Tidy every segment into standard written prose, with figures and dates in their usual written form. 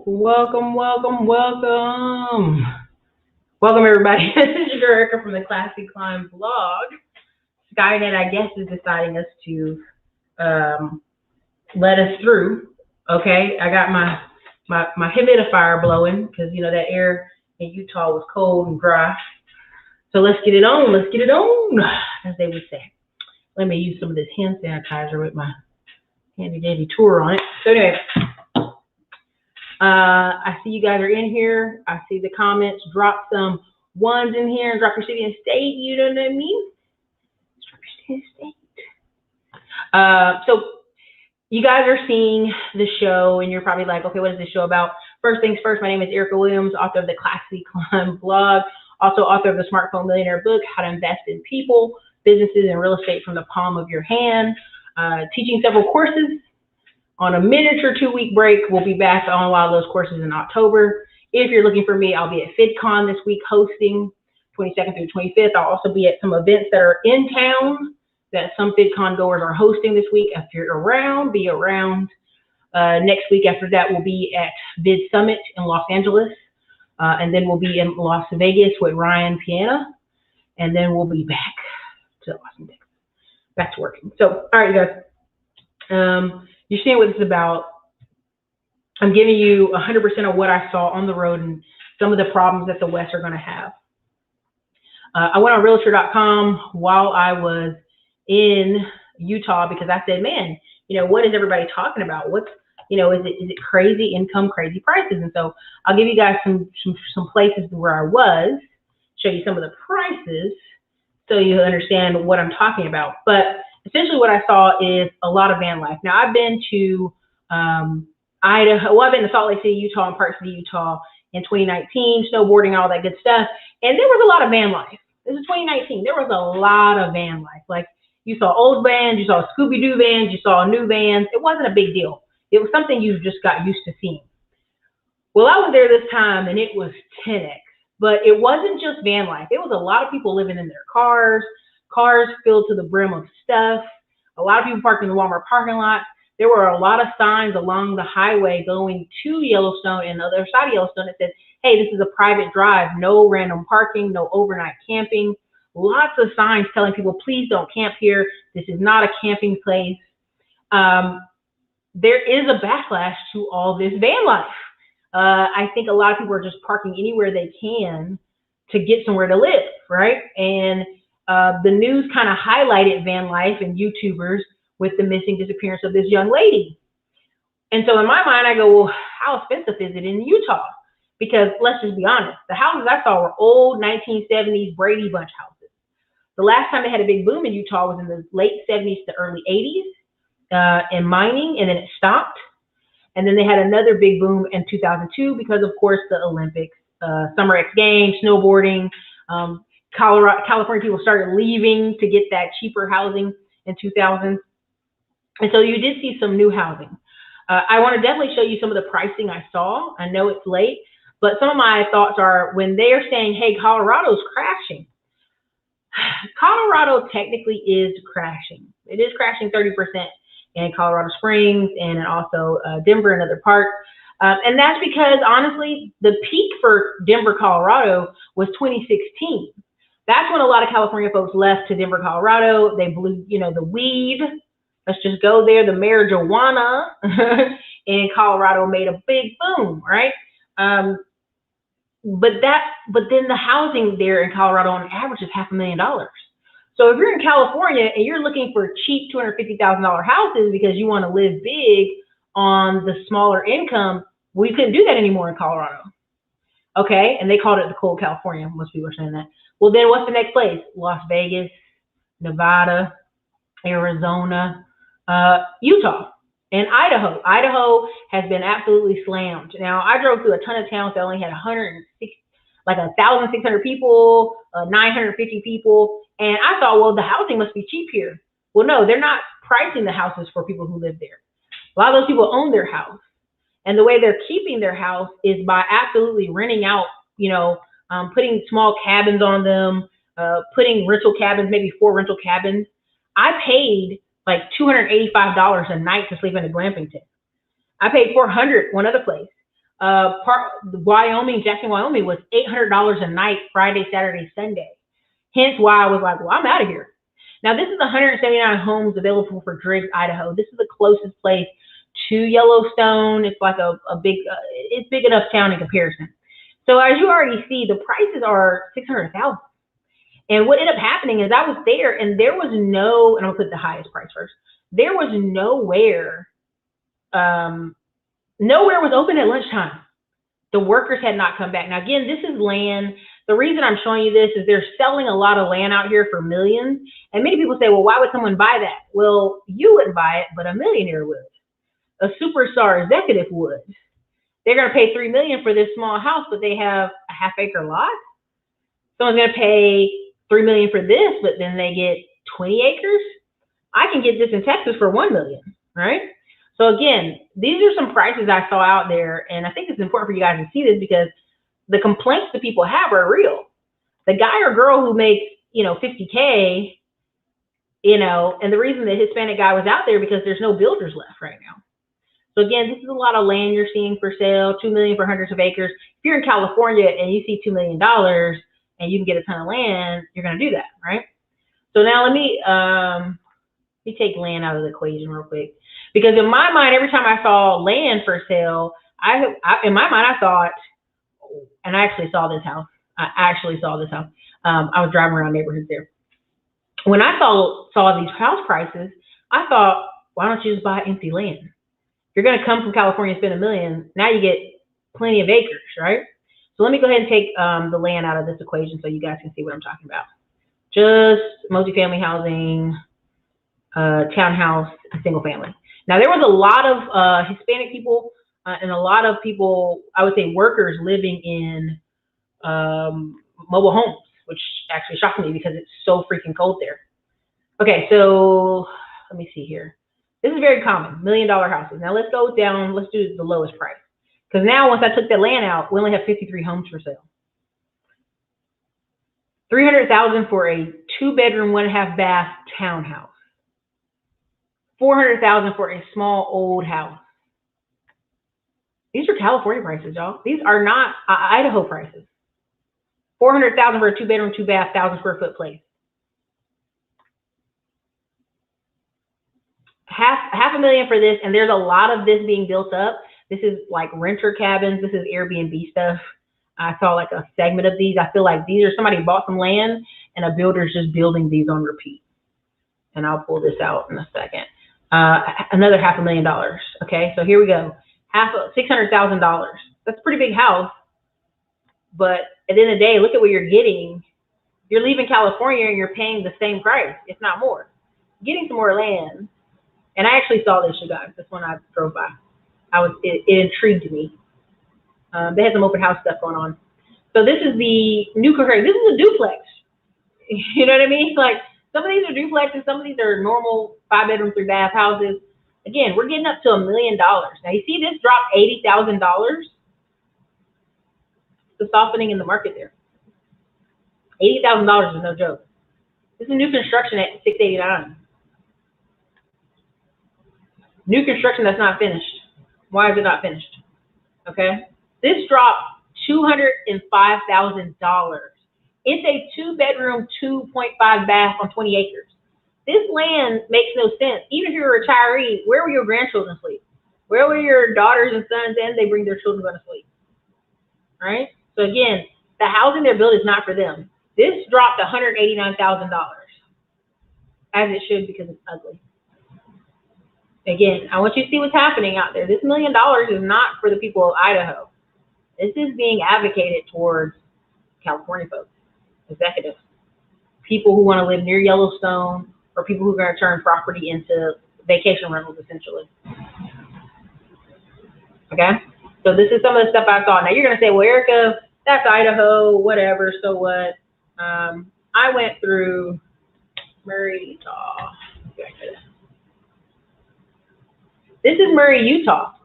Welcome, welcome, welcome. Welcome, everybody. This is your girl Erica from the Classy Climb blog. Skynet, I guess, is deciding us to let us through. Okay, I got my humidifier blowing because, you know, that air in Utah was cold and dry. So let's get it on. Let's get it on, as they would say. Let me use some of this hand sanitizer with my handy dandy tour on it. So anyway. I see you guys are in here. I see the comments. Drop some ones in here and drop your city and state. You know what I mean? Drop your city and state. So you guys are seeing the show, and you're probably like, okay, what is this show about? First things first, my name is Erica Williams, author of the Classy Climb blog, also author of the Smartphone Millionaire book, How to Invest in People, Businesses, and Real Estate from the Palm of Your Hand. Teaching several courses. On a miniature 2-week break, we'll be back on a lot of those courses in October. If you're looking for me, I'll be at FidCon this week hosting 22nd through 25th. I'll also be at some events that are in town that some FidCon goers are hosting this week. If you're around, be around. Next week after that, we'll be at Vid Summit in Los Angeles. And then we'll be in Las Vegas with Ryan Piana. And then we'll be back to Austin, Texas. Back to working. So, all right, you guys. You're seeing what it's about. I'm giving you 100% of what I saw on the road and some of the problems that the West are going to have. I went on realtor.com while I was in Utah because I said, man, you know, what is everybody talking about? What's, you know, is it crazy income, crazy prices? And so I'll give you guys some places where I was, show you some of the prices so you understand what I'm talking about. But essentially what I saw is a lot of van life. Now, I've been to Idaho, well, I've been to Salt Lake City, Utah, and Park City, Utah in 2019, snowboarding, all that good stuff. And there was a lot of van life. This is 2019. There was a lot of van life. Like, you saw old vans, you saw Scooby-Doo vans, you saw new vans. It wasn't a big deal. It was something you just got used to seeing. Well, I was there this time, and it was 10x. But it wasn't just van life. It was a lot of people living in their cars filled to the brim of stuff. A lot of people parked in the Walmart parking lot. There were a lot of signs along the highway going to Yellowstone and the other side of Yellowstone that said, hey, this is a private drive, no random parking, no overnight camping. Lots of signs telling people, please don't camp here. This is not a camping place. There is a backlash to all this van life. I think a lot of people are just parking anywhere they can to get somewhere to live, right? And the news kind of highlighted van life and YouTubers with the missing disappearance of this young lady. And so in my mind, I go, well, how expensive is it in Utah? Because let's just be honest, the houses I saw were old 1970s Brady Bunch houses. The last time they had a big boom in Utah was in the late 70s to early 80s in mining, and then it stopped. And then they had another big boom in 2002 because, of course, the Olympics, Summer X Games, snowboarding, California people started leaving to get that cheaper housing in 2000. And so you did see some new housing. I want to definitely show you some of the pricing I saw. I know it's late, but some of my thoughts are when they are saying, hey, Colorado's crashing. Colorado technically is crashing. It is crashing 30% in Colorado Springs and also Denver and other parts. And that's because, honestly, the peak for Denver, Colorado was 2016. That's when a lot of California folks left to Denver, Colorado. They blew, you know, the weed. Let's just go there. The marijuana in Colorado made a big boom, right? But then the housing there in Colorado on average is $500,000. So if you're in California and you're looking for cheap $250,000 houses because you want to live big on the smaller income, well, you couldn't do that anymore in Colorado. Okay, and they called it the cold California. Most people are saying that. Well, then what's the next place? Las Vegas, Nevada, Arizona, Utah, and Idaho. Idaho has been absolutely slammed. Now, I drove through a ton of towns that only had 1,600 people, 950 people, and I thought, well, the housing must be cheap here. Well, no, they're not pricing the houses for people who live there. A lot of those people own their house, and the way they're keeping their house is by absolutely renting out, you know, putting small cabins on them, putting rental cabins, maybe 4 rental cabins. I paid like $285 a night to sleep in a glamping tent. I paid $400 one other place. Wyoming, Jackson, Wyoming was $800 a night, Friday, Saturday, Sunday. Hence why I was like, well, I'm out of here. Now, this is 179 homes available for Driggs, Idaho. This is the closest place to Yellowstone. It's like a big, it's big enough town in comparison. So as you already see, the prices are $600,000. And what ended up happening is I was there, and there was no, and I'll put the highest price first. There was nowhere, nowhere was open at lunchtime. The workers had not come back. Now, again, this is land. The reason I'm showing you this is they're selling a lot of land out here for millions. And many people say, well, why would someone buy that? Well, you wouldn't buy it, but a millionaire would. A superstar executive would. They're going to pay $3 million for this small house, but they have a half-acre lot. Someone's going to pay $3 million for this, but then they get 20 acres. I can get this in Texas for $1 million, right? So again, these are some prices I saw out there, and I think it's important for you guys to see this because the complaints that people have are real. The guy or girl who makes, $50K, and the reason the Hispanic guy was out there because there's no builders left right now. So again, this is a lot of land you're seeing for sale, $2 million for hundreds of acres. If you're in California and you see $2 million and you can get a ton of land, you're going to do that, right? So now let me take land out of the equation real quick. Because in my mind, every time I saw land for sale, in my mind, I thought, and I actually saw this house. I was driving around neighborhoods there. When I saw these house prices, I thought, why don't you just buy empty land? You're going to come from California and spend $1 million. Now you get plenty of acres, right? So let me go ahead and take the land out of this equation so you guys can see what I'm talking about. Just multifamily housing, townhouse, and single family. Now, there was a lot of Hispanic people and a lot of people, I would say workers, living in mobile homes, which actually shocked me because it's so freaking cold there. Okay, so let me see here. This is very common, $1 million houses. Now, let's go down. Let's do the lowest price. Because now, once I took that land out, we only have 53 homes for sale. $300,000 for a 2-bedroom, 1.5-bath townhouse. $400,000 for a small old house. These are California prices, y'all. These are not Idaho prices. $400,000 for a 2-bedroom, 2-bath, 1,000-square-foot place. Half a million for this, and there's a lot of this being built up. This is like renter cabins. This is Airbnb stuff. I saw like a segment of these. I feel like these are somebody bought some land and a builder's just building these on repeat. And I'll pull this out in a second. Another $500,000. Okay, so here we go. $600,000. That's a pretty big house. But at the end of the day, look at what you're getting. You're leaving California and you're paying the same price, if not more. Getting some more land. And I actually saw this, you guys. This one I drove by. It intrigued me. They had some open house stuff going on. So this is the new construction. This is a duplex. You know what I mean? Like some of these are duplexes, some of these are normal 5-bedroom, 3-bath houses. Again, we're getting up to $1 million. Now you see this dropped $80,000. The softening in the market there. $80,000 is no joke. This is new construction at $689. New construction that's not finished. Why is it not finished? Okay. This dropped $205,000. It's a 2-bedroom, 2.5-bath on 20 acres. This land makes no sense. Even if you're a retiree, where will your grandchildren sleep? Where will your daughters and sons and they bring their children going to sleep? Right? So again, the housing they're building is not for them. This dropped $189,000. As it should because it's ugly. Again, I want you to see what's happening out there. This $1 million is not for the people of Idaho. This is being advocated towards California folks, executives, people who want to live near Yellowstone, or people who are going to turn property into vacation rentals, essentially. Okay? So this is some of the stuff I saw. Now you're going to say, well, Erica, that's Idaho, whatever, so what? I went through Murray, Utah. This is Murray, Utah.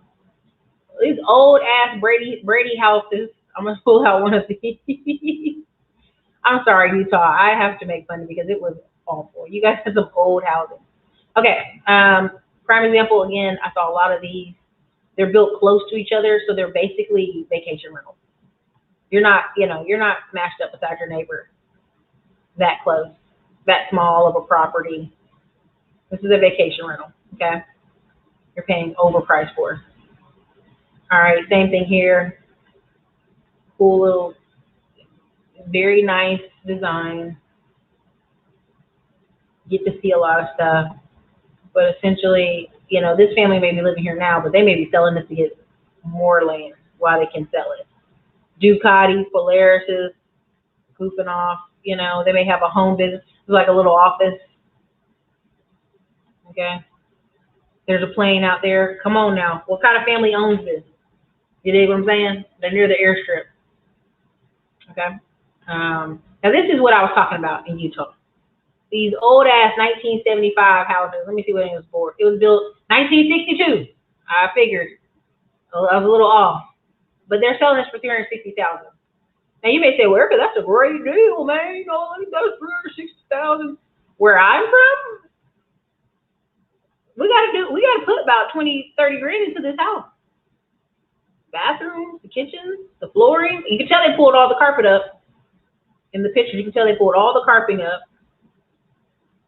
These old ass Brady houses. I'm gonna pull out one of these. I'm sorry, Utah. I have to make fun of it because it was awful. You guys have some old housing. Okay. Prime example again. I saw a lot of these. They're built close to each other, so they're basically vacation rentals. You're not, you're not smashed up beside your neighbor that close, that small of a property. This is a vacation rental, okay? You're paying overpriced for. All right, same thing here. Cool little, very nice design. Get to see a lot of stuff. But essentially, this family may be living here now, but they may be selling this to get more land while they can sell it. Ducati, Polaris's, goofing off. They may have a home business, like a little office. Okay. There's a plane out there. Come on now. What kind of family owns this? You dig what I'm saying? They're near the airstrip. Okay. Now this is what I was talking about in Utah. These old ass 1975 houses. Let me see what it was for. It was built 1962. I figured. I was a little off. But they're selling this for $360,000. Now you may say, well, Erica, that's a great deal, man. That's $360,000. Where I'm from, we gotta put about 20, 30 grand into this house. Bathrooms, the kitchen, the flooring. You can tell they pulled all the carpet up. In the pictures, you can tell they pulled all the carpeting up.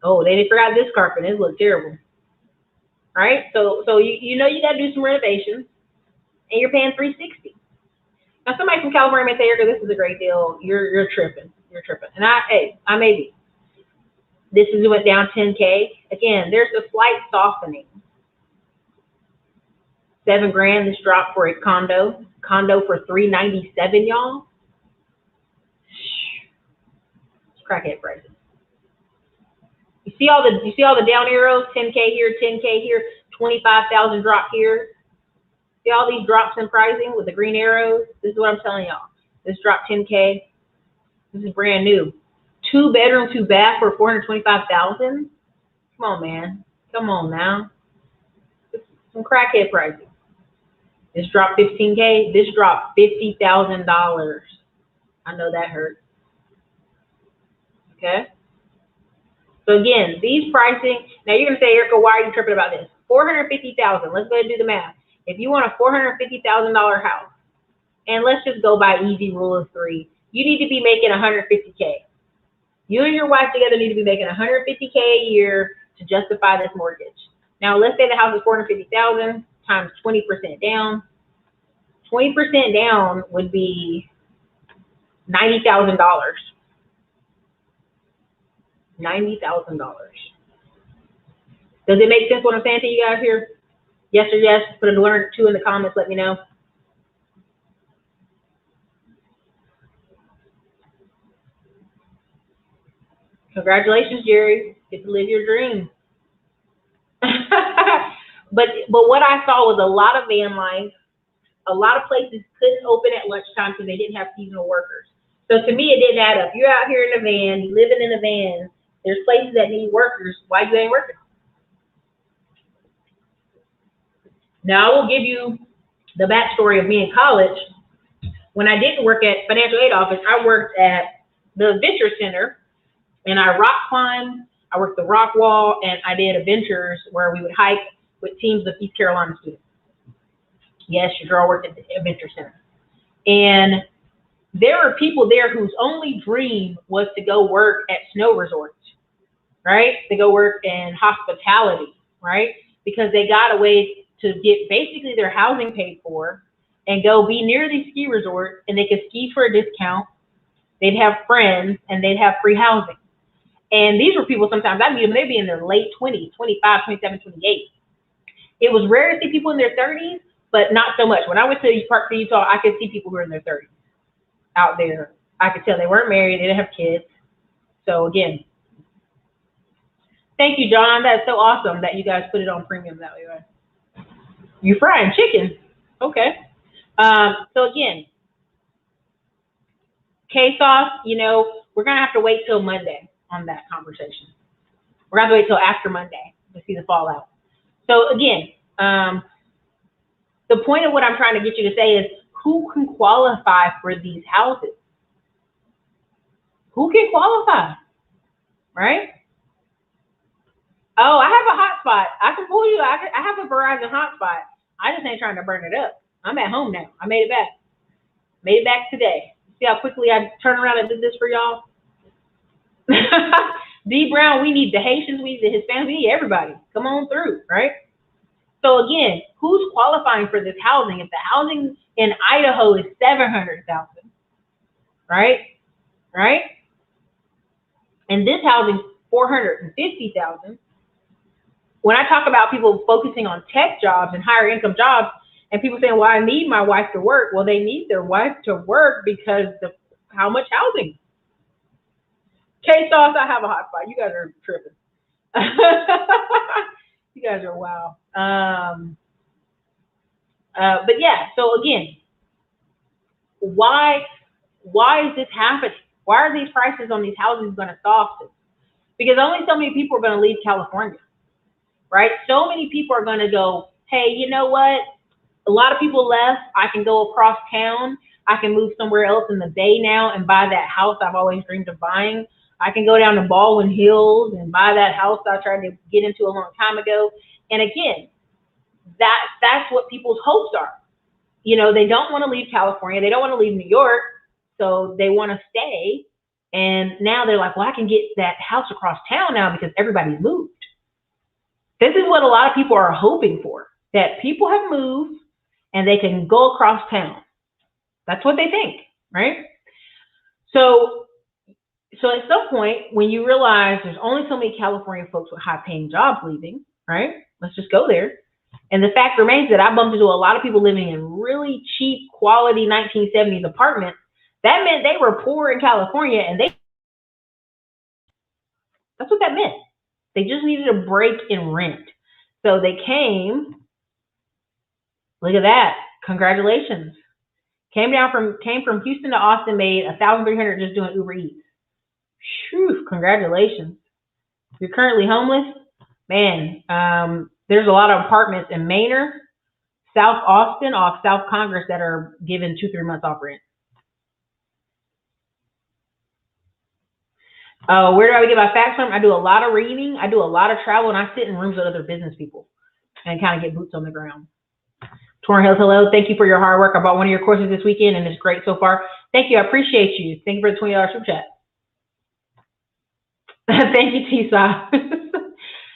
Oh, they forgot this carpet. It looked terrible. Right? So you gotta do some renovations, and you're paying $360,000. Now somebody from California may say, Erica, this is a great deal. You're tripping. You're tripping. And I may be. This went down $10K. Again, there's a slight softening. $7 grand. This dropped for a condo. Condo for $397,000, y'all. It's crackhead prices. You see all the down arrows? 10K here, 10K here, 25,000 drop here. See all these drops in pricing with the green arrows? This is what I'm telling y'all. This dropped 10K. This is brand new. 2 bedroom, 2 bath for $425,000. Come on, man. Come on now. This is some crackhead pricing. This dropped 15K. This dropped $50,000. I know that hurts. Okay. So again, these pricing. Now you're gonna say, Erica, why are you tripping about this? $450,000. Let's go ahead and do the math. If you want a $450,000 house, and let's just go by easy rule of 3, you need to be making $150K. You and your wife together need to be making $150K a year to justify this mortgage. Now, let's say the house is $450,000 times 20% down. 20% down would be $90,000. $90,000. Does it make sense what I'm saying to you guys here? Yes or yes? Put a 1 or 2 in the comments. Let me know. Congratulations, Jerry. Get to live your dream. But what I saw was a lot of van life. A lot of places couldn't open at lunchtime because they didn't have seasonal workers. So to me, it didn't add up. You're out here in a van, you're living in a van. There's places that need workers. Why you ain't working? Now, I will give you the backstory of me in college. When I didn't work at financial aid office, I worked at the Adventure Center, and I rock climbed. I worked the rock wall, and I did adventures where we would hike with teams of East Carolina students. Yes, your girl worked at the Adventure Center. And there were people there whose only dream was to go work at snow resorts, right? To go work in hospitality, right? Because they got a way to get basically their housing paid for and go be near these ski resorts, and they could ski for a discount. They'd have friends, and they'd have free housing. And these were people, sometimes I meet them, they'd be in their late 20s, 25, 27, 28. It was rare to see people in their 30s, but not so much. When I went to Parkslope, Utah, I could see people who were in their 30s out there. I could tell they weren't married, they didn't have kids. So again, thank you, John. That's so awesome that you guys put it on premium that way. Right? You frying chicken. Okay. So again, K-Sauce, we're going to have to wait till Monday on that conversation. We're going to have to wait till after Monday to see the fallout. So again, the point of what I'm trying to get you to say is, who can qualify for these houses? Who can qualify, right? Oh, I have a hotspot. I can pull you. I have a Verizon hotspot. I just ain't trying to burn it up. I'm at home now. I made it back. Made it back today. See how quickly I turned around and did this for y'all? D Brown, we need the Haitians, we need the Hispanics, we need everybody. Come on through, right? So again, who's qualifying for this housing? If the housing in Idaho is 700,000, right? Right? And this housing 450,000. When I talk about people focusing on tech jobs and higher income jobs, and people saying, well, I need my wife to work. Well, they need their wife to work because of how much housing. K-Sauce, I have a hot spot. You guys are tripping. You guys are wow. But yeah, so again, why is this happening? Why are these prices on these houses going to soften? Because only so many people are going to leave California, right? So many people are going to go, hey, you know what? A lot of people left. I can go across town. I can move somewhere else in the Bay now and buy that house I've always dreamed of buying. I can go down to Baldwin Hills and buy that house I tried to get into a long time ago. And again, that's what people's hopes are. You know, they don't want to leave California. They don't want to leave New York. So they want to stay. And now they're like, well, I can get that house across town now because everybody's moved. This is what a lot of people are hoping for, that people have moved and they can go across town. That's what they think, right? So at some point, when you realize there's only so many California folks with high-paying jobs leaving, right? Let's just go there. And the fact remains that I bumped into a lot of people living in really cheap, quality 1970s apartments. That meant they were poor in California, and that's what that meant. They just needed a break in rent. So they came. Look at that. Congratulations. Came from Houston to Austin, made $1,300 just doing Uber Eats. Whew, congratulations. If you're currently homeless, man, there's a lot of apartments in Manor, South Austin, off South Congress that are given 2-3 months off rent. Where do I get my facts from? I do a lot of reading. I do a lot of travel, and I sit in rooms with other business people and kind of get boots on the ground. Torn Hills, hello. Thank you for your hard work. I bought one of your courses this weekend, and it's great so far. Thank you. I appreciate you. Thank you for the $20 super chat. Thank you, T-Saw.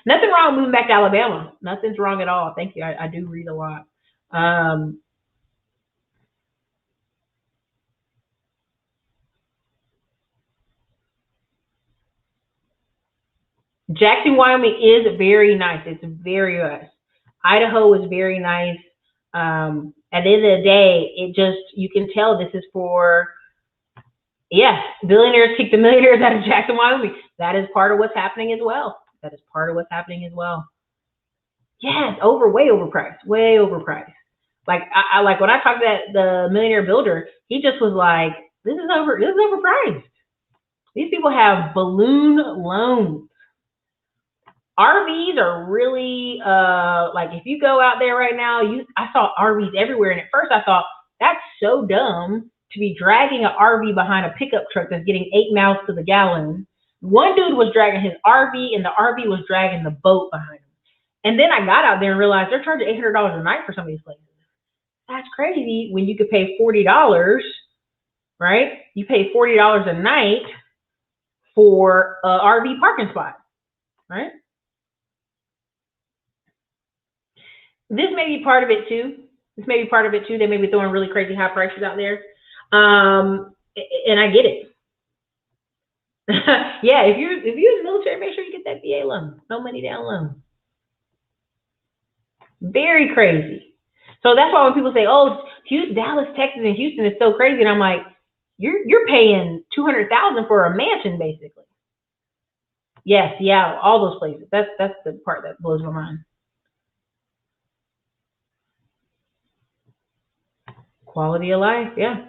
Nothing wrong with moving back to Alabama. Nothing's wrong at all. Thank you. I do read a lot. Jackson, Wyoming is very nice. It's very nice. Idaho is very nice. At the end of the day, you can tell this is for, yes, billionaires kick the millionaires out of Jackson, Wyoming. That is part of what's happening as well. That is part of what's happening as well. Yes, way overpriced, way overpriced. Like I like when I talked to the millionaire builder, he just was like, this is overpriced. These people have balloon loans. RVs are really, like if you go out there right now, I saw RVs everywhere. And at first I thought, that's so dumb to be dragging an RV behind a pickup truck that's getting 8 miles to the gallon. One dude was dragging his RV and the RV was dragging the boat behind him. And then I got out there and realized they're charging $800 a night for some of these places. That's crazy when you could pay $40, right? You pay $40 a night for an RV parking spot, right? This may be part of it too. They may be throwing really crazy high prices out there. And I get it. Yeah, if you're in the military, make sure you get that VA loan. No money down loan. Very crazy. So that's why when people say, oh, Dallas, Texas, and Houston is so crazy, and I'm like, you're paying $200,000 for a mansion, basically. Yes, yeah, all those places. That's the part that blows my mind. Quality of life, yeah.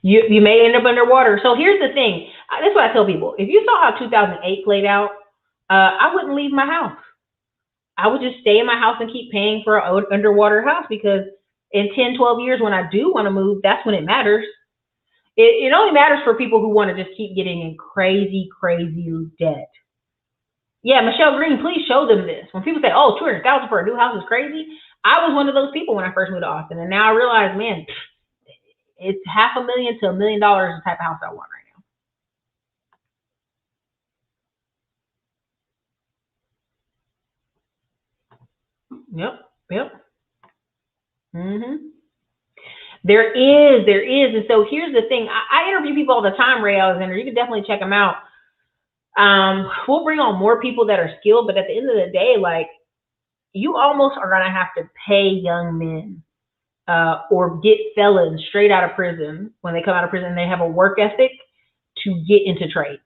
You may end up underwater. So here's the thing. This is what I tell people. If you saw how 2008 played out, I wouldn't leave my house. I would just stay in my house and keep paying for an underwater house, because in 10, 12 years, when I do want to move, that's when it matters. It only matters for people who want to just keep getting in crazy, crazy debt. Yeah, Michelle Green, please show them this. When people say, oh, 200,000 for a new house is crazy, I was one of those people when I first moved to Austin. And now I realize, man, it's $500,000 to $1 million the type of house I want right now. Yep. There is. And so here's the thing. I interview people all the time, Ray Alexander. You can definitely check them out. We'll bring on more people that are skilled, but at the end of the day, like, you almost are gonna have to pay young men or get felons straight out of prison when they come out of prison and they have a work ethic to get into trades.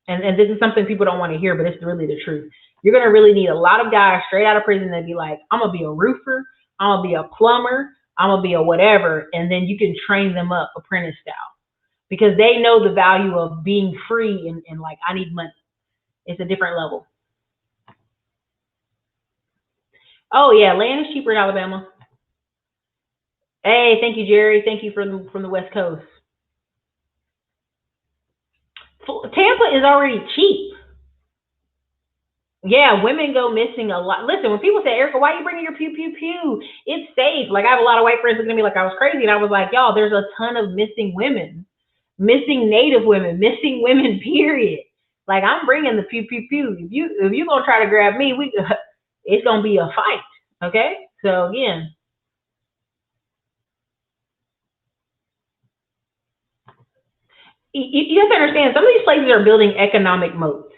And this is something people don't want to hear, but it's really the truth. You're gonna really need a lot of guys straight out of prison that be like, I'm gonna be a roofer, I'm gonna be a plumber, I'm gonna be a whatever, and then you can train them up apprentice style because they know the value of being free and like, I need money. It's a different level. Oh yeah, land is cheaper in Alabama. Hey, thank you, Jerry. Thank you from the West Coast. Tampa is already cheap. Yeah, women go missing a lot. Listen, when people say, Erica, why are you bringing your pew, pew, pew? It's safe. Like, I have a lot of white friends looking at me like I was crazy. And I was like, y'all, there's a ton of missing women, missing Native women, missing women, period. Like, I'm bringing the pew, pew, pew. If you going to try to grab me, it's going to be a fight. Okay? So, again. You have to understand, some of these places are building economic moats.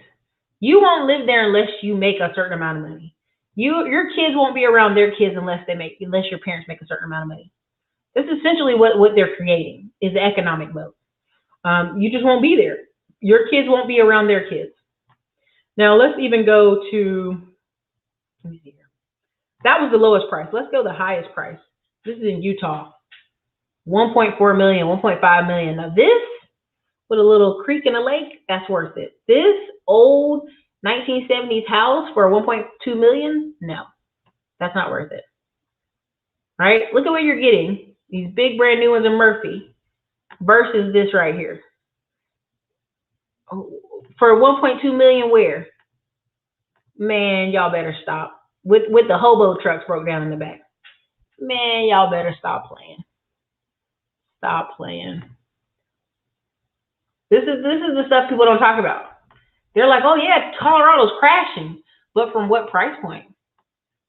You won't live there unless you make a certain amount of money. Your kids won't be around their kids unless your parents make a certain amount of money. This is essentially what they're creating is the economic moat. You just won't be there. Your kids won't be around their kids. Now let's even go to, let me see here. That was the lowest price. Let's go the highest price. This is in Utah. 1.4 million, 1.5 million. Now this, with a little creek and a lake, that's worth it. This old 1970s house for 1.2 million, no, that's not worth it. Right? Look at what you're getting. These big brand new ones in Murphy versus this right here. Oh, for 1.2 million where? Man, y'all better stop. With the hobo trucks broke down in the back. Man, y'all better stop playing. Stop playing. This is the stuff people don't talk about. They're like, oh yeah, Colorado's crashing. But from what price point?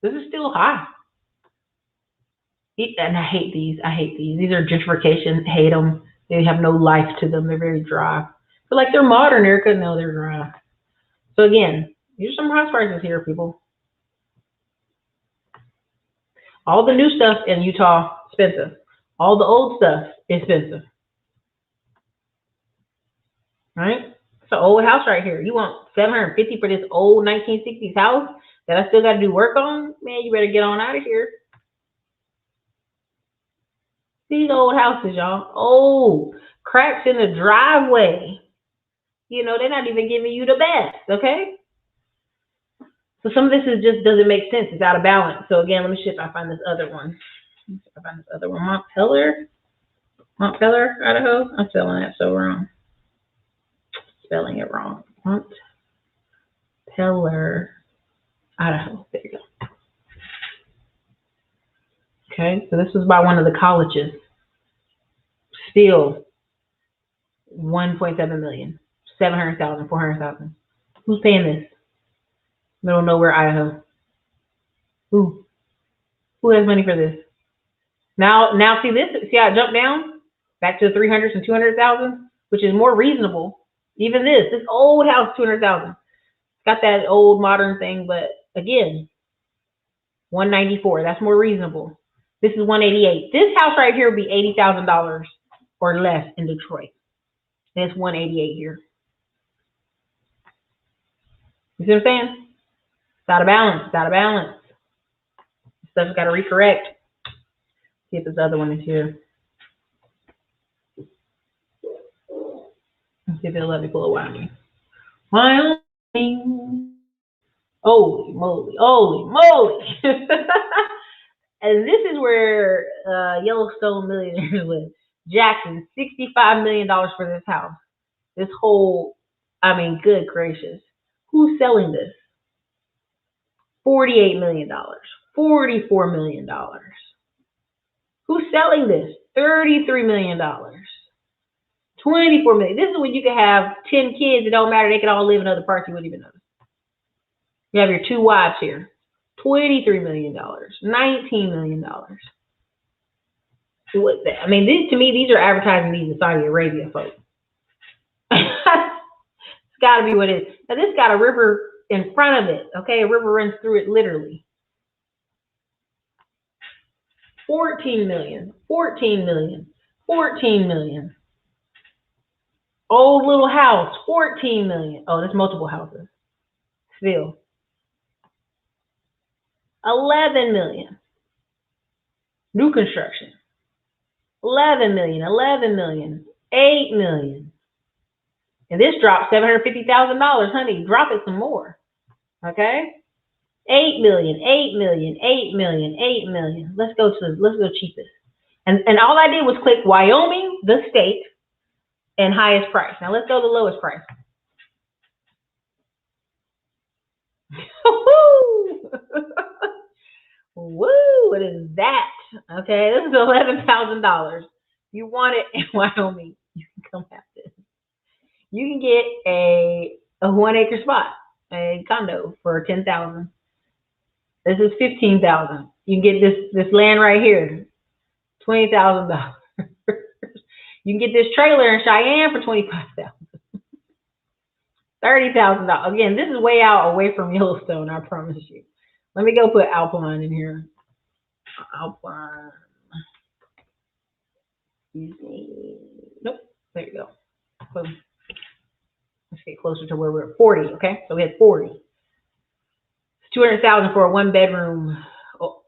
This is still high. And I hate these. These are gentrification. Hate them. They have no life to them. They're very dry. But like, they're modern, Erica. No, they're dry. So again, these are some house prices here, people. All the new stuff in Utah, expensive. All the old stuff, expensive. Right? It's an old house right here. You want $750 for this old 1960s house that I still got to do work on? Man, you better get on out of here. These old houses, y'all. Oh, cracks in the driveway. You know, they're not even giving you the best, okay? So some of this just doesn't make sense. It's out of balance. So again, let me see if I find this other one. Montpelier, Idaho. I'm spelling that so wrong. Spelling it wrong. Montpelier, Idaho. There you go. Okay, so this was by one of the colleges. Still 1.7 million, 700,000, 400,000. Who's paying this? Middle of nowhere, Idaho. Who has money for this? Now see this? See how it jumped down back to the 300s and 200,000, which is more reasonable. Even this old house, 200,000. Got that old modern thing, but again, 194. That's more reasonable. This is 188. This house right here would be $80,000 or less in Detroit. And it's 188 here. You see what I'm saying? It's out of balance. It's out of balance. Stuff's got to recorrect. See if this other one is here. Let's see if it'll let me pull a Wyoming. Wyoming. Holy moly. And this is where Yellowstone millionaires live. Jackson, $65 million for this house. This whole, good gracious. Who's selling this? $48 million. $44 million. Who's selling this? $33 million. $24 million. This is when you can have 10 kids. It don't matter. They can all live in other parts. You wouldn't even notice. You have your 2 wives here. $23 million. $19 million. What's that? I mean, to me, these are advertising these in Saudi Arabia, folks. It's got to be what it is. Now, this got a river in front of it, okay? A river runs through it literally. $14 million. $14 million. $14 million. Old little house, $14 million. Oh, there's multiple houses. Still. $11 million. New construction. $11 million. $11 million. $8 million. And this dropped $750,000, honey. Drop it some more. Okay? $8 million. $8 million. $8 million. $8 million. Let's go cheapest. And all I did was click Wyoming, the state, and highest price. Now let's go to the lowest price. Woo! What is that? Okay, this is $11,000. You want it in Wyoming, you can come have this. You can get a 1 acre spot, a condo for $10,000. This is $15,000. You can get this land right here, $20,000. You can get this trailer in Cheyenne for $25,000. $30,000. Again, this is way out away from Yellowstone, I promise you. Let me go put Alpine in here. Alpine. Excuse me. Nope. There you go. Boom. Let's get closer to where we're at. 40, okay? So we had 40. It's $200,000 for a 1 bedroom,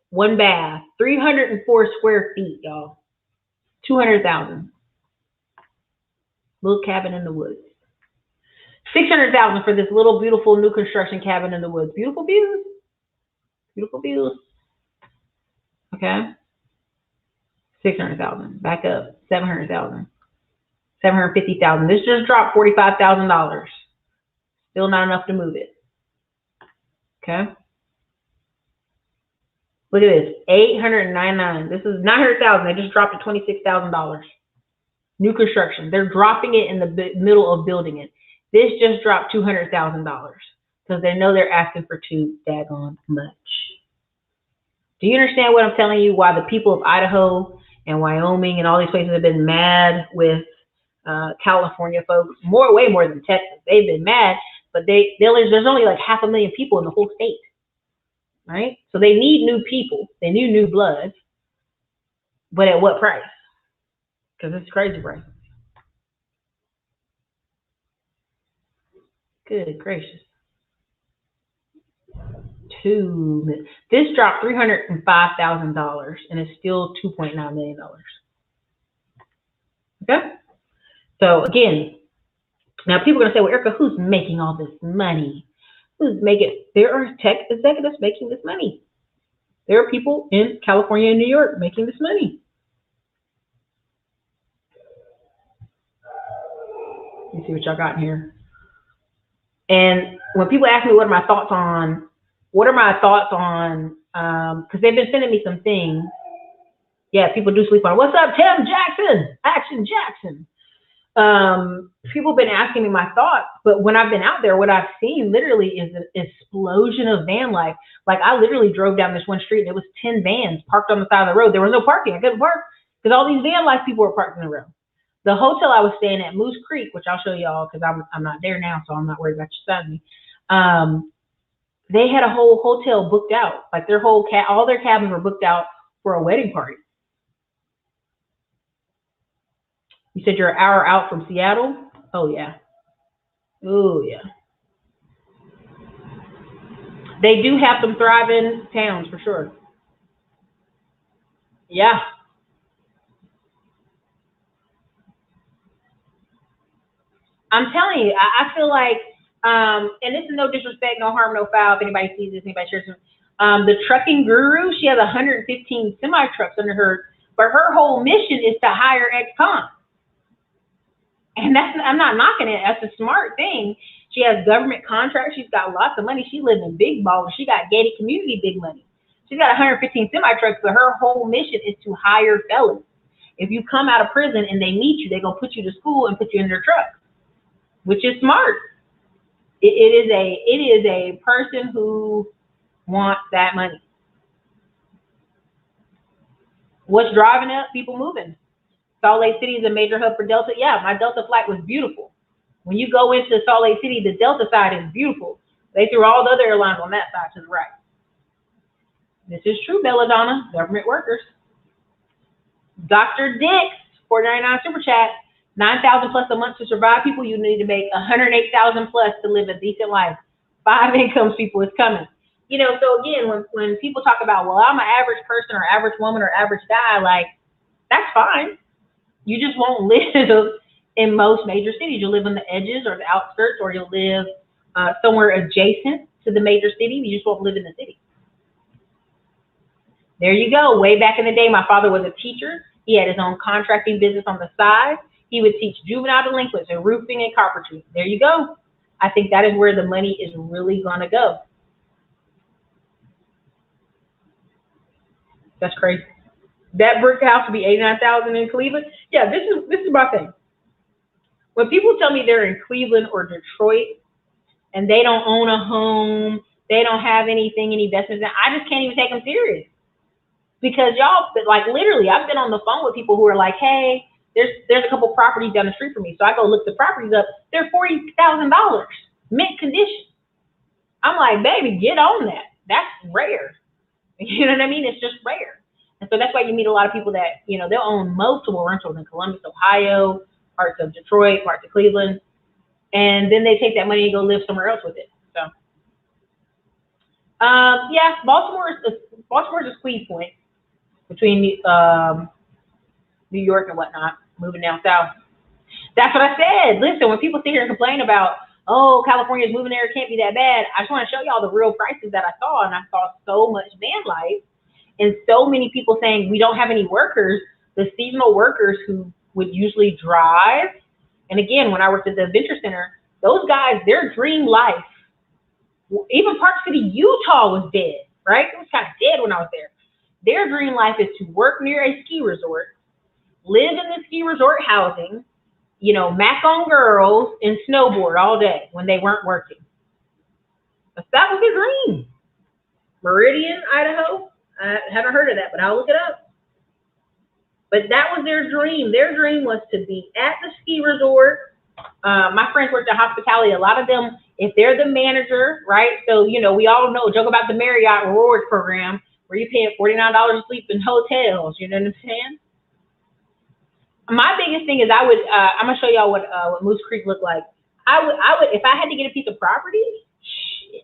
1 bath, 304 square feet, y'all. $200,000. Little cabin in the woods. $600,000 for this little beautiful new construction cabin in the woods. Beautiful views. Beautiful views. Okay. $600,000. Back up. $700,000. $750,000. This just dropped $45,000. Still not enough to move it. Okay. Look at this. $899,000. This is $900,000. They just dropped to $26,000. New construction. They're dropping it in the middle of building it. This just dropped $200,000 because they know they're asking for too daggone much. Do you understand what I'm telling you? Why the people of Idaho and Wyoming and all these places have been mad with California folks, way more than Texas. They've been mad, but there's only like 500,000 people in the whole state, right? So they need new people. They need new blood, but at what price? Because it's crazy price. Good gracious. This dropped $305,000 and it's still $2.9 million. Okay? So again, now people are going to say, well, Erica, who's making all this money? There are tech executives making this money. There are people in California and New York making this money. Let me see what y'all got in here. And when people ask me what are my thoughts on, because they've been sending me some things. Yeah, people do sleep on it. What's up, Tim Jackson? Action Jackson. People have been asking me my thoughts, but when I've been out there, what I've seen literally is an explosion of van life. Like I literally drove down this one street and it was 10 vans parked on the side of the road. There was no parking. I couldn't park because all these van life people were parked in the road. The hotel I was staying at, Moose Creek, which I'll show y'all because I'm not there now, so I'm not worried about you sending me. They had a whole hotel booked out. Like their whole all their cabins were booked out for a wedding party. You said you're an hour out from Seattle? Oh yeah. Oh yeah. They do have some thriving towns for sure. Yeah. I'm telling you, I feel like, and this is no disrespect, no harm, no foul. If anybody sees this, anybody shares this. The trucking guru, she has 115 semi-trucks under her, but her whole mission is to hire ex-cons. And I'm not knocking it. That's a smart thing. She has government contracts. She's got lots of money. She lives in big ballers. She got gated community big money. She's got 115 semi-trucks, but her whole mission is to hire felons. If you come out of prison and they meet you, they're going to put you to school and put you in their truck, which is smart. It is a person who wants that money. What's driving up? People moving. Salt Lake City is a major hub for Delta. Yeah, my Delta flight was beautiful. When you go into Salt Lake City, the Delta side is beautiful. They threw all the other airlines on that side to the right. This is true, Belladonna, government workers. Dr. Dix, $4.99 super chat. 9,000 plus a month to survive. People, you need to make 108,000 plus to live a decent life. 5 incomes, people, is coming. You know, so again, when people talk about, well, I'm an average person or average woman or average guy, like, that's fine. You just won't live in most major cities. You'll live on the edges or the outskirts, or you'll live somewhere adjacent to the major city. You just won't live in the city. There you go. Way back in the day, my father was a teacher. He had his own contracting business on the side. He would teach juvenile delinquents in roofing and carpentry. There you go. I think that is where the money is really going to go. That's crazy. That brick house would be $89,000 in Cleveland. Yeah, this is my thing. When people tell me they're in Cleveland or Detroit and they don't own a home, they don't have anything, any investments, I just can't even take them serious. Because y'all, like, literally, I've been on the phone with people who are like, hey, there's a couple properties down the street from me. So I go look the properties up. They're $40,000, mint condition. I'm like, baby, get on that. That's rare. You know what I mean? It's just rare. And so that's why you meet a lot of people that, you know, they'll own multiple rentals in Columbus, Ohio, parts of Detroit, parts of Cleveland. And then they take that money and go live somewhere else with it. So, yeah, Baltimore is a squeeze point between New York and whatnot, moving down south. That's what I said. Listen, when people sit here and complain about, oh, California's moving there, it can't be that bad, I just want to show y'all the real prices that I saw, and I saw so much van life and so many people saying we don't have any workers, the seasonal workers who would usually drive. And again, when I worked at the Venture Center, those guys, their dream life, even Park City, Utah was dead, right? It was kind of dead when I was there. Their dream life is to work near a ski resort, live in the ski resort housing, you know, mac on girls and snowboard all day when they weren't working. But that was their dream. Meridian, Idaho. I haven't heard of that, but I'll look it up. But that was their dream. Their dream was to be at the ski resort. My friends worked at hospitality. A lot of them, if they're the manager, right? So, you know, we all know, joke about the Marriott Rewards program where you pay $49 to sleep in hotels. You know what I'm saying? My biggest thing is I'm gonna show y'all what Moose Creek looked like. I would if I had to get a piece of property, shit,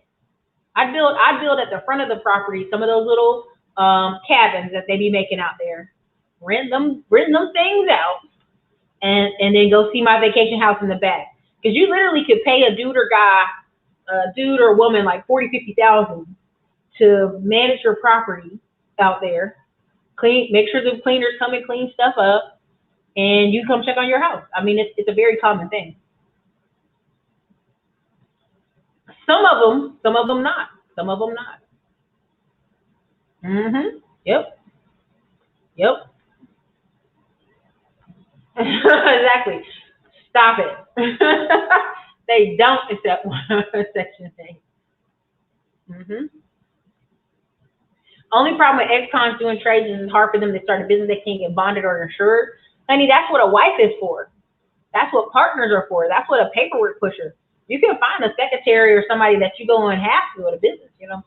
I'd build at the front of the property some of those little cabins that they be making out there, rent them things out, and then go see my vacation house in the back. Because you literally could pay a dude or woman like $40,000-$50,000 to manage your property out there, make sure the cleaners come and clean stuff up, and you come check on your house. I mean, it's a very common thing. Some of them not. Some of them not. Yep. Exactly. Stop it. They don't accept Section 8. Only problem with ex-cons doing trades is it's hard for them to start a business. They can't get bonded or insured. Honey, that's what a wife is for. That's what partners are for. That's what a paperwork pusher. You can find a secretary or somebody that you go and have to with a business. You know what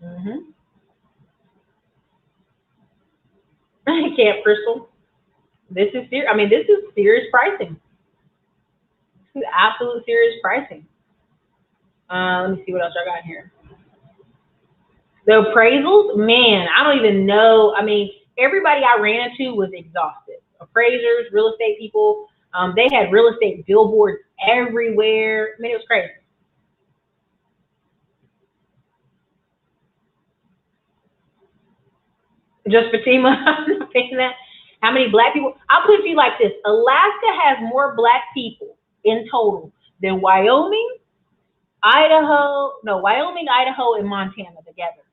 I'm saying? Camp Crystal. This is serious. I mean, this is serious pricing. This is absolute serious pricing. Let me see what else I got here. The appraisals, man, I don't even know. I mean, everybody I ran into was exhausted. Appraisers, real estate people. They had real estate billboards everywhere. I mean, it was crazy. Just Fatima, I'm not paying that. How many black people? I'll put it to you like this. Alaska has more black people in total than Wyoming, Idaho, and Montana together.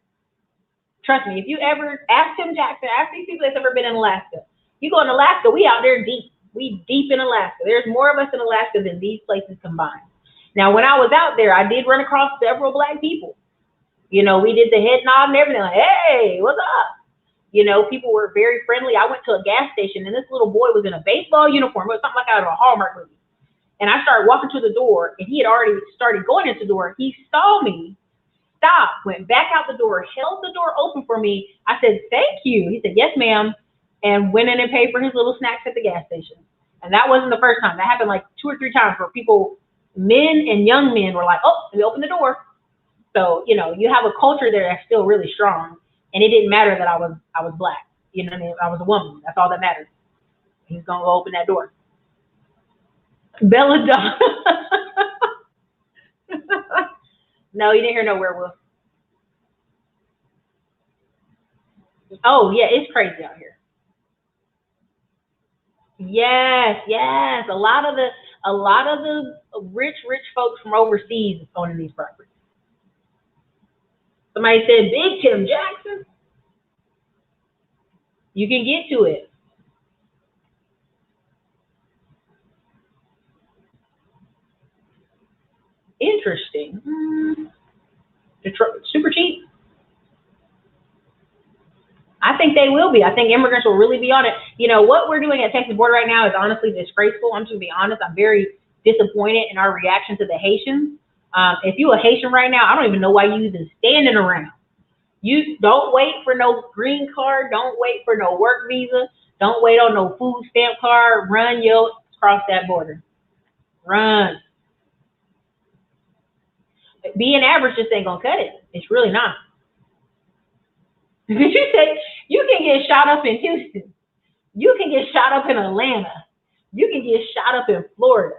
Trust me, if you ever ask Tim Jackson, ask these people that's ever been in Alaska. You go in Alaska, we out there deep. We deep in Alaska. There's more of us in Alaska than these places combined. Now, when I was out there, I did run across several black people. You know, we did the head nod and everything, like, hey, what's up? You know, people were very friendly. I went to a gas station, and this little boy was in a baseball uniform. It was something like out of a Hallmark movie. And I started walking to the door, and he had already started going into the door. He saw me, stopped, went back out the door, held the door open for me. I said, thank you. He said, yes, ma'am, and went in and paid for his little snacks at the gas station. And that wasn't the first time. That happened like 2 or 3 times where people, men and young men, were like, oh, let me open the door. So, you know, you have a culture there that's still really strong. And it didn't matter that I was black. You know what I mean? I was a woman. That's all that mattered. He's going to go open that door. Belladonna. No, you didn't hear no werewolf. Oh, yeah, it's crazy out here. Yes, yes. A lot of the rich folks from overseas is owning these properties. Somebody said, Big Tim Jackson. You can get to it. Interesting. Detroit, super cheap. I think they will be. I think immigrants will really be on it. You know, what we're doing at Texas border right now is honestly disgraceful. I'm just going to be honest. I'm very disappointed in our reaction to the Haitians. If you're a Haitian right now, I don't even know why you even standing around. You don't wait for no green card. Don't wait for no work visa. Don't wait on no food stamp card. Run your across that border. Run. Being average just ain't gonna cut it. It's really not. Did you say you can get shot up in Houston? You can get shot up in Atlanta. You can get shot up in Florida.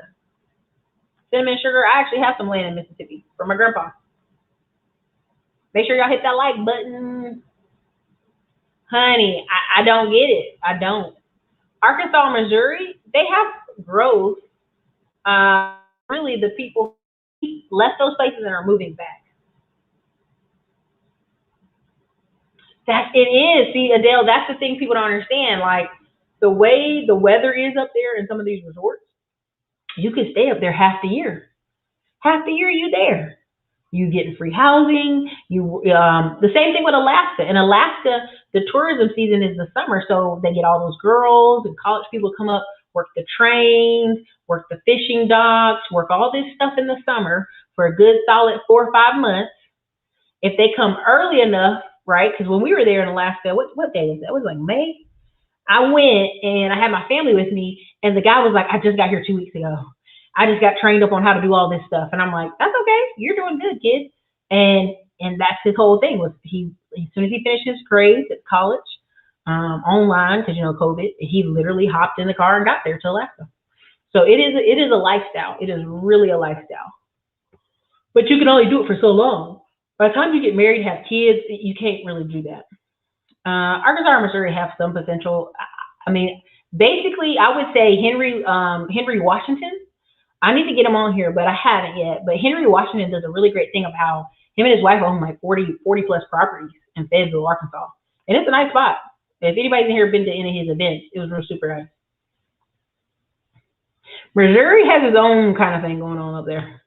Cinnamon sugar. I actually have some land in Mississippi from my grandpa. Make sure y'all hit that like button. Honey, I don't get it. I don't. Arkansas, Missouri, they have growth. Really, the people left those places and are moving back. It is. See, Adele, that's the thing people don't understand. Like, the way the weather is up there in some of these resorts, you can stay up there half the year. Half the year you there. You getting free housing. The same thing with Alaska. In Alaska, the tourism season is the summer, so they get all those girls and college people come up, work the trains, work the fishing docks, work all this stuff in the summer for a good solid 4 or 5 months. If they come early enough, right? Because when we were there in Alaska, what day was that? It was like May. I went and I had my family with me, and the guy was like, I just got here 2 weeks ago. I just got trained up on how to do all this stuff. And I'm like, that's okay. You're doing good, kid. And that's his whole thing was as soon as he finished his grades at college, online, because, you know, COVID, he literally hopped in the car and got there to Alaska. So it is a lifestyle. It is really a lifestyle. But you can only do it for so long. By the time you get married, have kids, you can't really do that. Arkansas and Missouri have some potential. I mean, basically, I would say Henry Washington. I need to get him on here, but I haven't yet. But Henry Washington does a really great thing of how him and his wife own like 40 plus properties in Fayetteville, Arkansas. And it's a nice spot. If anybody's in here been to any of his events, it was real super nice. Missouri has his own kind of thing going on up there.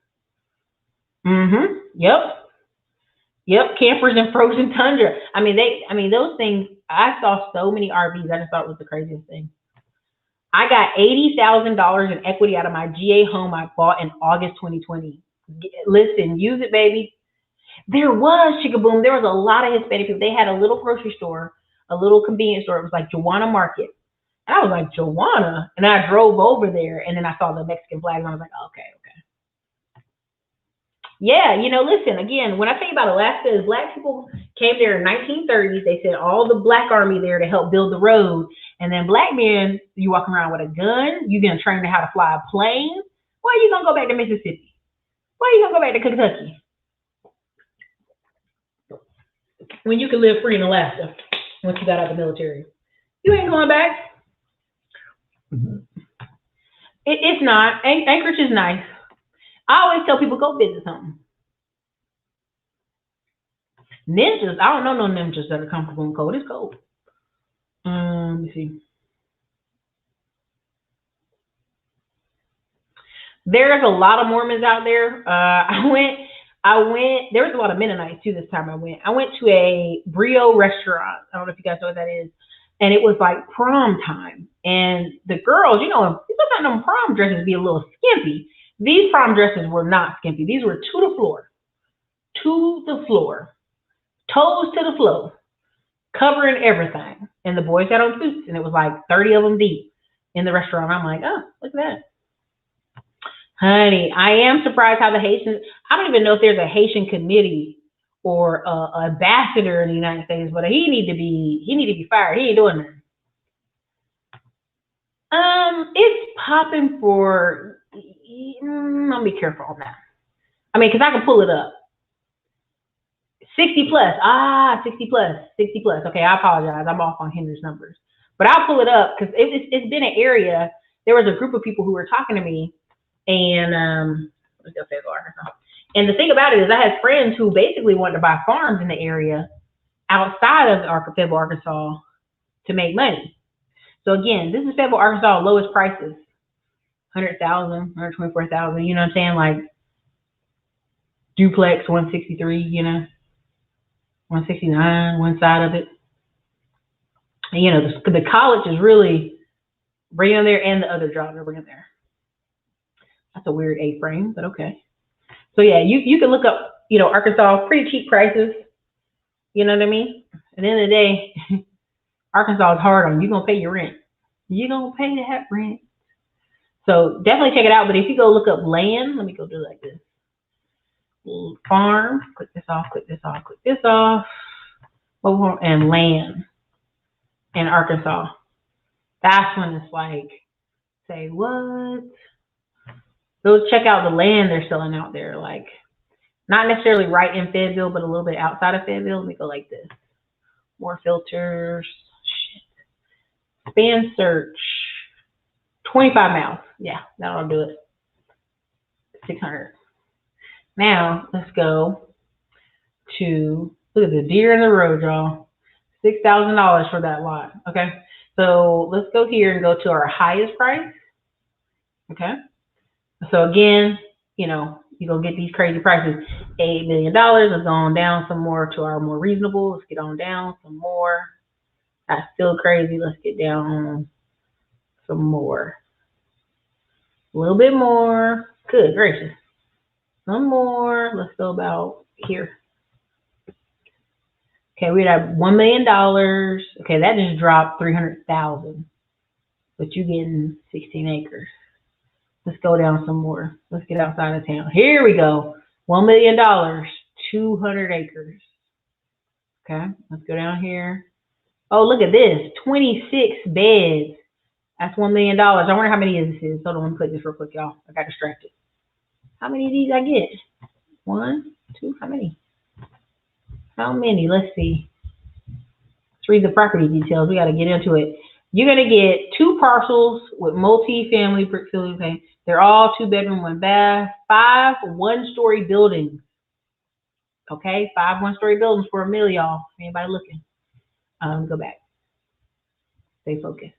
Yep. Campers and frozen tundra. I mean, those things, I saw so many RVs. I just thought it was the craziest thing. I got $80,000 in equity out of my GA home I bought in August 2020. Listen, use it, baby. There was, Chickaboom, there was a lot of Hispanic people. They had a little grocery store, a little convenience store. It was like Joanna Market. And I was like, Joanna? And I drove over there, and then I saw the Mexican flag, and I was like, okay. Yeah, you know, listen, again, when I tell you about Alaska, is black people came there in 1930s. They sent all the black army there to help build the road. And then black men, you walk around with a gun. You're going to train them how to fly a plane. Why are you going to go back to Mississippi? Why are you going to go back to Kentucky? When you can live free in Alaska once you got out of the military. You ain't going back. It's not. Anchorage is nice. I always tell people go visit something. Ninjas, I don't know no ninjas that are comfortable in cold. It's cold. Let me see. There's a lot of Mormons out there. I went. There was a lot of Mennonites too this time I went. I went to a Brio restaurant. I don't know if you guys know what that is. And it was like prom time. And the girls, sometimes them prom dresses be a little skimpy. These prom dresses were not skimpy. These were to the floor. To the floor. Toes to the floor. Covering everything. And the boys had on suits. And it was like 30 of them deep in the restaurant. I'm like, oh, look at that. Honey, I am surprised how the Haitians, I don't even know if there's a Haitian committee or a ambassador in the United States, but he need to be fired. He ain't doing that. It's popping for, I'll be careful on that. I mean, because I can pull it up. 60 plus. 60 plus. 60 plus. Okay, I apologize. I'm off on Henry's numbers. But I'll pull it up because it's been an area. There was a group of people who were talking to me, and let's go Fayetteville, Arkansas. And the thing about it is I had friends who basically wanted to buy farms in the area outside of Fayetteville, Arkansas to make money. So again, this is Fayetteville, Arkansas, lowest prices. 100,000, 124,000, you know what I'm saying? Like duplex 163, 169, one side of it. And, the college is really bringing there, and the other jobs are bringing there. That's a weird A-frame, but okay. So yeah, you can look up, Arkansas, pretty cheap prices. You know what I mean? At the end of the day, Arkansas is hard on you. You're going to pay your rent. You're going to pay that rent. So definitely check it out. But if you go look up land, let me go do it like this. Farm, click this off, click this off, click this off. And land in Arkansas. That's when it's like, say what? Go check out the land they're selling out there. Like, not necessarily right in Fayetteville, but a little bit outside of Fayetteville. Let me go like this. More filters. Shit. Span search. 25 miles. Yeah, that'll do it. 600. Now, let's go to, look at the deer in the road, y'all. $6,000 for that lot. Okay. So let's go here and go to our highest price. Okay. So again, you're going to get these crazy prices. $8 million. Let's go on down some more to our more reasonable. Let's get on down some more. That's still crazy. Let's get down some more. A little bit more. Good gracious. Some more. Let's go about here. Okay, we'd have $1 million. Okay, that just dropped 300,000. But you're getting 16 acres. Let's go down some more. Let's get outside of town. Here we go. $1 million, 200 acres. Okay, let's go down here. Oh, look at this. 26 beds. That's $1 million. I wonder how many of this is. Hold on, let me click this real quick, y'all. I got distracted. How many of these I get? 1, 2, how many? How many? Let's see. Let's read the property details. We got to get into it. You're going to get 2 parcels with multi-family brick ceiling paint. They're all 2-bedroom, 1 bath, 5 one-story buildings. Okay, 5 one-story buildings for $1 million, y'all. Anybody looking? Go back. Stay focused.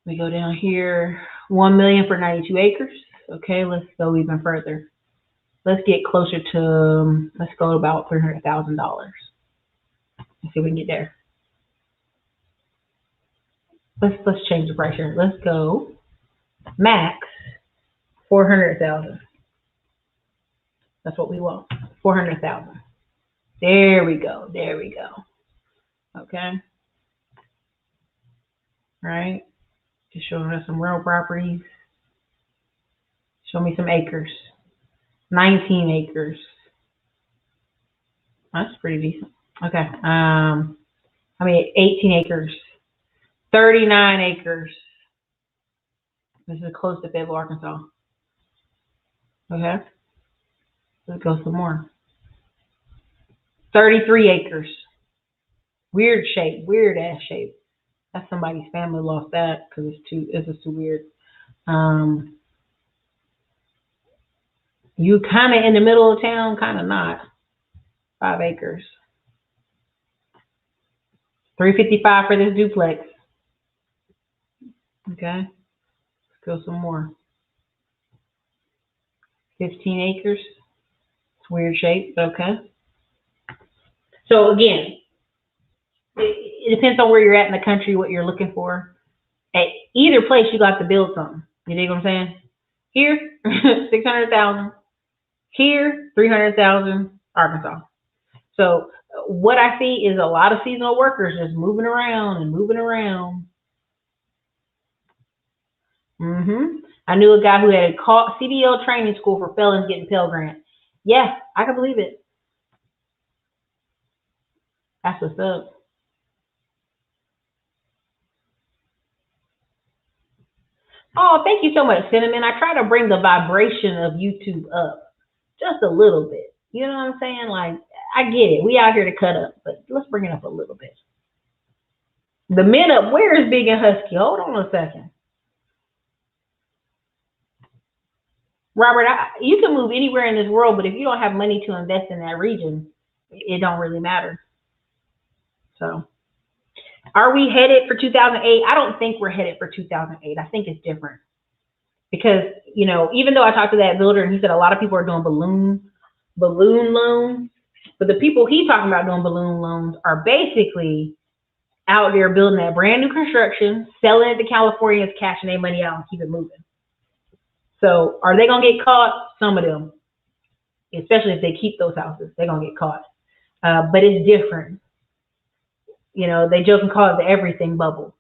We go down here. $1 million for 92 acres. Okay, let's go even further. Let's get closer to, let's go about $300,000. Let's see if we can get there. Let's change the price here. Let's go max 400,000. That's what we want. 400,000. There we go. There we go. Okay. All right. Just showing us some real properties. Show me some acres. 19 acres. That's pretty decent. Okay. 18 acres. 39 acres. This is close to Fayetteville, Arkansas. Okay. Let's go some more. 33 acres. Weird shape. Weird ass shape. That's somebody's family lost that because it's just too weird. You kind of in the middle of town, kind of not. 5 acres. 355 for this duplex. Okay, let's go some more. 15 acres. It's weird shape, but okay. So again, it depends on where you're at in the country, what you're looking for. At either place, you got to build something. You dig what I'm saying? Here, 600,000. Here, 300,000. Arkansas. So what I see is a lot of seasonal workers just moving around and moving around. I knew a guy who had a CDL training school for felons getting Pell Grant. Yeah, I can believe it. That's what's up. Oh, thank you so much, Cinnamon. I try to bring the vibration of YouTube up just a little bit. You know what I'm saying? Like, I get it. We out here to cut up, but let's bring it up a little bit. The men up, where is Big and Husky? Hold on a second. Robert, you can move anywhere in this world, but if you don't have money to invest in that region, it don't really matter. So, are we headed for 2008? I don't think we're headed for 2008. I think it's different because, even though I talked to that builder and he said a lot of people are doing balloon loans, but the people he's talking about doing balloon loans are basically out there building that brand new construction, selling it to Californians, cashing their money out and keep it moving. So are they going to get caught? Some of them, especially if they keep those houses, they're going to get caught. But it's different. They joke and call it the everything bubble.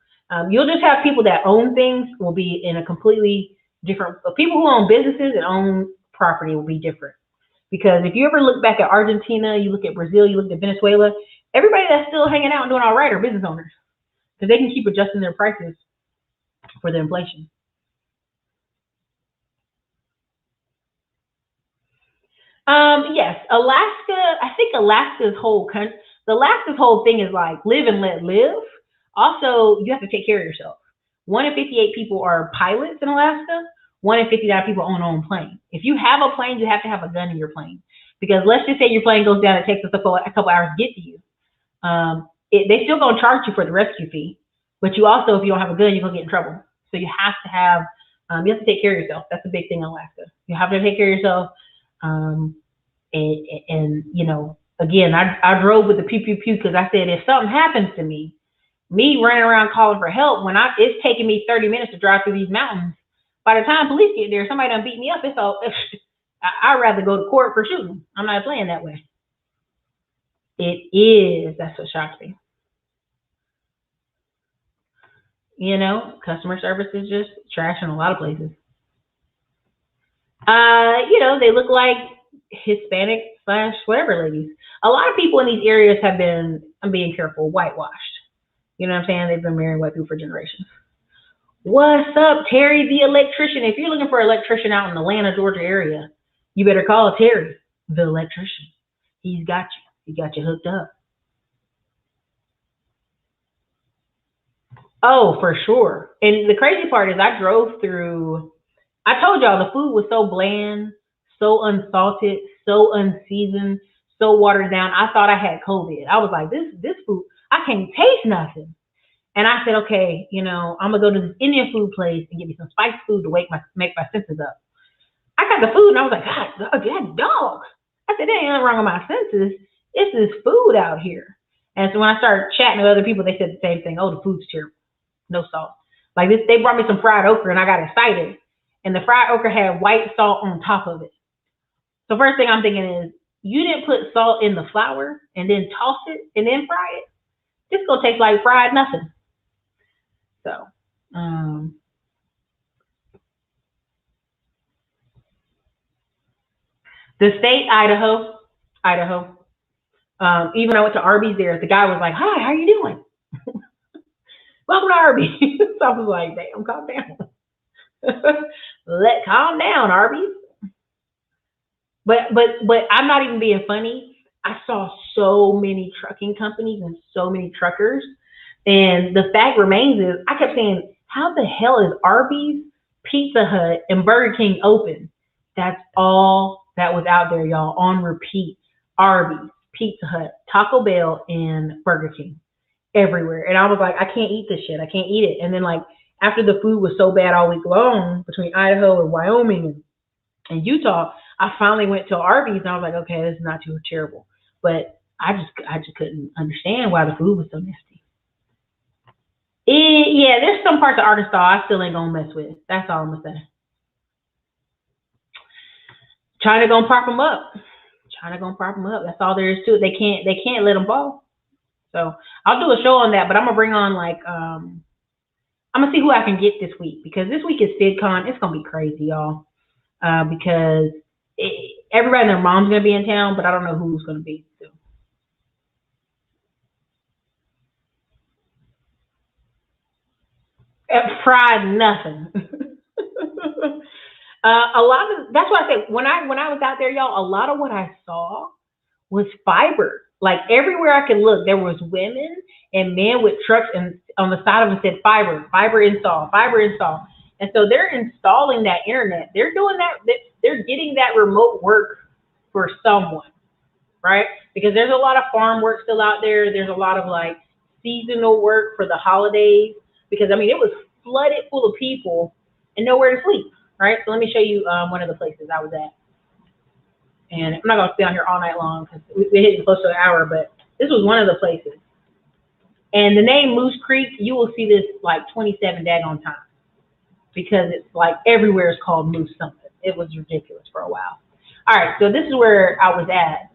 You'll just have people that own things will be in a completely different, people who own businesses and own property will be different. Because if you ever look back at Argentina, you look at Brazil, you look at Venezuela, everybody that's still hanging out and doing all right are business owners. Because they can keep adjusting their prices for the inflation. Yes, Alaska. I think Alaska's whole thing is like live and let live. Also, you have to take care of yourself. 1 in 58 people are pilots in Alaska. 1 in 59 people own their own plane. If you have a plane, you have to have a gun in your plane. Because let's just say your plane goes down, it takes us a couple hours to get to you. They still gonna charge you for the rescue fee, but you also, if you don't have a gun, you're gonna get in trouble. So you have to take care of yourself. That's a big thing in Alaska. You have to take care of yourself. Again, I drove with the pew pew pew because I said if something happens to me running around calling for help when it's taking me 30 minutes to drive through these mountains. By the time police get there, somebody done beat me up. I'd rather go to court for shooting. I'm not playing that way. It is. That's what shocks me. Customer service is just trash in a lot of places. They look like Hispanic / whatever ladies. A lot of people in these areas have been, I'm being careful, whitewashed. You know what I'm saying? They've been marrying white people for generations. What's up, Terry the electrician? If you're looking for an electrician out in the Atlanta, Georgia area, you better call Terry the electrician. He's got you. He got you hooked up. Oh, for sure. And the crazy part is I drove through, I told y'all the food was so bland, so unsalted, so unseasoned, so watered down. I thought I had COVID. I was like, this food, I can't taste nothing. And I said, okay, I'm gonna go to this Indian food place and get me some spiced food to make my senses up. I got the food and I was like, God, dog. I said, there ain't nothing wrong with my senses. It's this food out here. And so when I started chatting with other people, they said the same thing. Oh, the food's terrible. No salt. Like this, they brought me some fried okra and I got excited. And the fried okra had white salt on top of it. So first thing I'm thinking is, you didn't put salt in the flour and then toss it and then fry it. This gonna taste like fried nothing. So, the state, Idaho. Even I went to Arby's there. The guy was like, "Hi, how you doing? Welcome to Arby's." So I was like, "Damn, calm down. Calm down, Arby's." But I'm not even being funny. I saw so many trucking companies and so many truckers And the fact remains is, I kept saying, how the hell is Arby's, Pizza Hut, and Burger King open? That's all that was out there, y'all, on repeat. Arby's, Pizza Hut, Taco Bell, and Burger King everywhere. And I was like, I can't eat this shit. I can't eat it. And then, like, after the food was so bad all week long between Idaho and Wyoming and Utah, I finally went to Arby's and I was like, okay, this is not too terrible. But I just couldn't understand why the food was so nasty. Yeah, there's some parts of Arkansas I still ain't gonna mess with. That's all I'm gonna say. China gonna prop them up. China gonna prop them up. That's all there is to it. They can't let them fall. So I'll do a show on that, but I'm gonna bring on like I'm gonna see who I can get this week, because this week is FidCon. It's gonna be crazy, y'all. Because everybody and their mom's gonna be in town, but I don't know who's gonna be. So. Fried nothing. A lot of, that's why I said when I was out there, y'all, a lot of what I saw was fiber. Like everywhere I could look, there was women and men with trucks, and on the side of them said fiber install, fiber install. And so they're installing that internet. They're doing that. They're getting that remote work for someone, right? Because there's a lot of farm work still out there. There's a lot of like seasonal work for the holidays. Because I mean, it was flooded full of people and nowhere to sleep, right? So let me show you one of the places I was at. And I'm not gonna stay on here all night long because we're hitting close to an hour, but this was one of the places. And the name Moose Creek, you will see this like 27 daggone times, because it's like everywhere is called Moose something. It was ridiculous for a while. All right, so this is where I was at,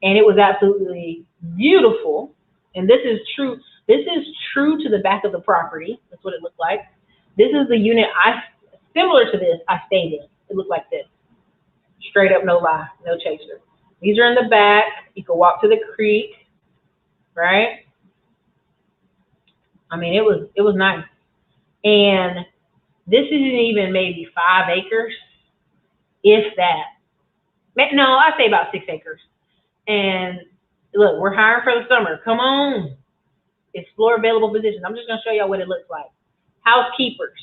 and it was absolutely beautiful. And this is true. This is true to the back of the property. That's what it looked like. This is the unit similar to this, I stayed in. It looked like this. Straight up, no lie, no chaser. These are in the back. You can walk to the creek, right? I mean, it was nice. And this isn't even maybe 5 acres, if that. No, I'd say about 6 acres. And look, we're hiring for the summer. Come on. Explore available positions. I'm just going to show y'all what it looks like. Housekeepers,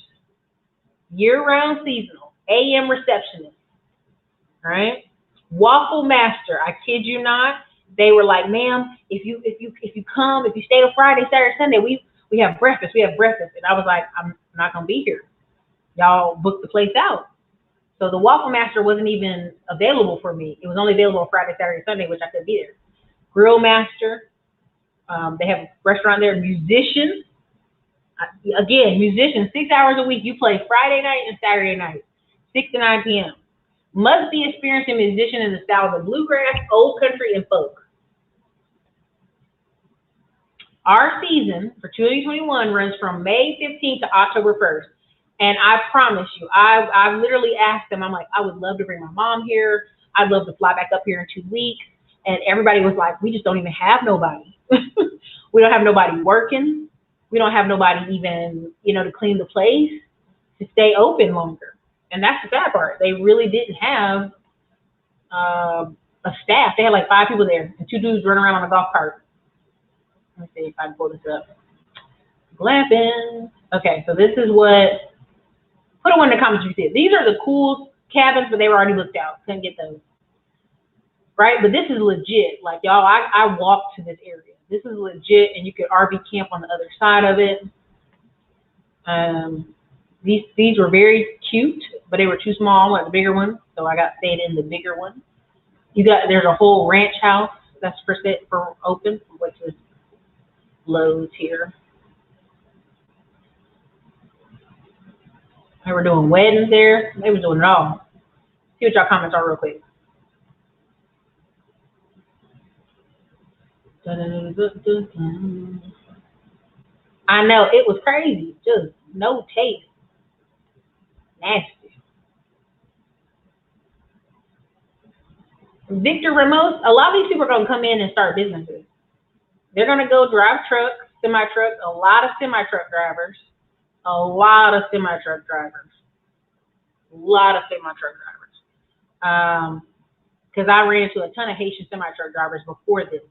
year-round seasonal, AM receptionist, right? Waffle master. I kid you not. They were like, ma'am, if you stay till Friday, Saturday, Sunday, we have breakfast. We have breakfast. And I was like, I'm not going to be here. Y'all booked the place out. So the waffle master wasn't even available for me. It was only available on Friday, Saturday, Sunday, which I could be there. Grill master. They have a restaurant there. Musicians. Again, musicians, 6 hours a week. You play Friday night and Saturday night, 6 to 9 p.m. Must be experienced musician in the styles of bluegrass, old country, and folk. Our season for 2021 runs from May 15th to October 1st. And I promise you, I literally asked them, I'm like, I would love to bring my mom here. I'd love to fly back up here in 2 weeks. And everybody was like, we just don't even have nobody. We don't have nobody working. We don't have nobody even, to clean the place, to stay open longer. And that's the sad part. They really didn't have a staff. They had like 5 people there and 2 dudes running around on a golf cart. Let me see if I can pull this up. Glamping. Okay, so this is what, put one in the comments if you see it. These are the cool cabins, but they were already booked out. Couldn't get those. Right? But this is legit. Like, y'all, I walked to this area. This is legit, and you could RV camp on the other side of it. These were very cute, but they were too small. I wanted the bigger one, so I got stayed in the bigger one. There's a whole ranch house that's for open, which is Lowe's here. They were doing weddings there. They were doing it all. See what y'all comments are real quick. I know, it was crazy. Just no taste. Nasty. Victor Ramos, a lot of these people are going to come in and start businesses. They're going to go drive trucks, semi-trucks, a lot of semi-truck drivers. Because I ran into a ton of Haitian semi-truck drivers before this.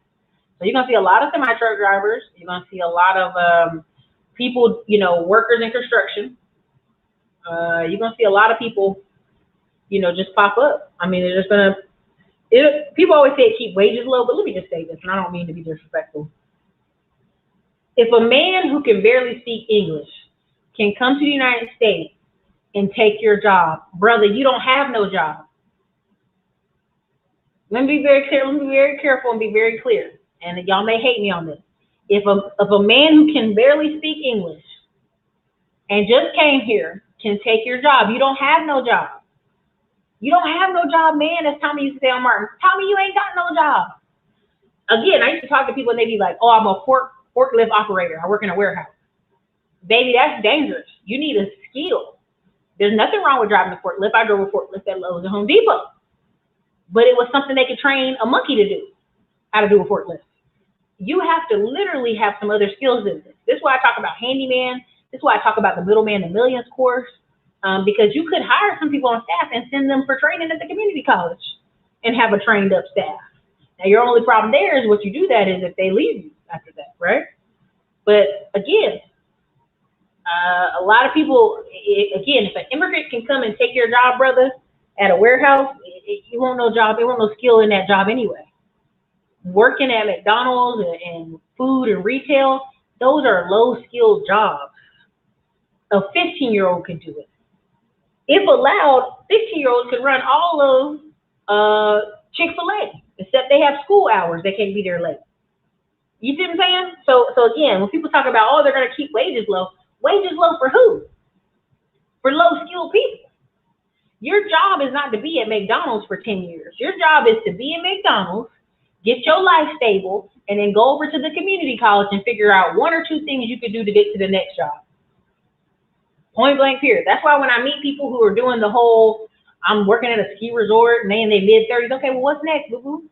So you're gonna see a lot of semi-truck drivers. You're gonna see a lot of people, you know, workers in construction. You're gonna see a lot of people, you know, just pop up. I mean, they're just gonna. People always say keep wages low, but let me just say this, and I don't mean to be disrespectful. If a man who can barely speak English can come to the United States and take your job, brother, you don't have no job. Let me be very clear. Let me be very careful and be very clear. And y'all may hate me on this. If a man who can barely speak English and just came here can take your job, you don't have no job. You don't have no job, man. As Tommy used to say on Martin. Tommy, you ain't got no job. Again, I used to talk to people and they'd be like, oh, I'm a forklift operator. I work in a warehouse. Baby, that's dangerous. You need a skill. There's nothing wrong with driving a forklift. I drove a forklift at Lowe's and Home Depot. But it was something they could train a monkey to do, how to do a forklift. You have to literally have some other skills in this. This is why I talk about handyman. This is why I talk about the Middleman to Millions course, because you could hire some people on staff and send them for training at the community college and have a trained up staff. Now, your only problem there is what you do that is if they leave you after that, right? But again, a lot of people, again, if an immigrant can come and take your job, brother, at a warehouse, you won't no job, you won't no skill in that job anyway. Working at McDonald's and food and retail, those are low-skilled jobs. A 15-year-old could do it. If allowed, 15-year-olds could run all of Chick-fil-A, except they have school hours. They can't be there late. You see what I'm saying? So again, when people talk about, oh, they're going to keep wages low for who? For low-skilled people. Your job is not to be at McDonald's for 10 years. Your job is to be at McDonald's, get your life stable, and then go over to the community college and figure out one or two things you could do to get to the next job. Point blank period. That's why when I meet people who are doing the whole, I'm working at a ski resort and they in their mid-30s, okay, well, what's next, boo-boo?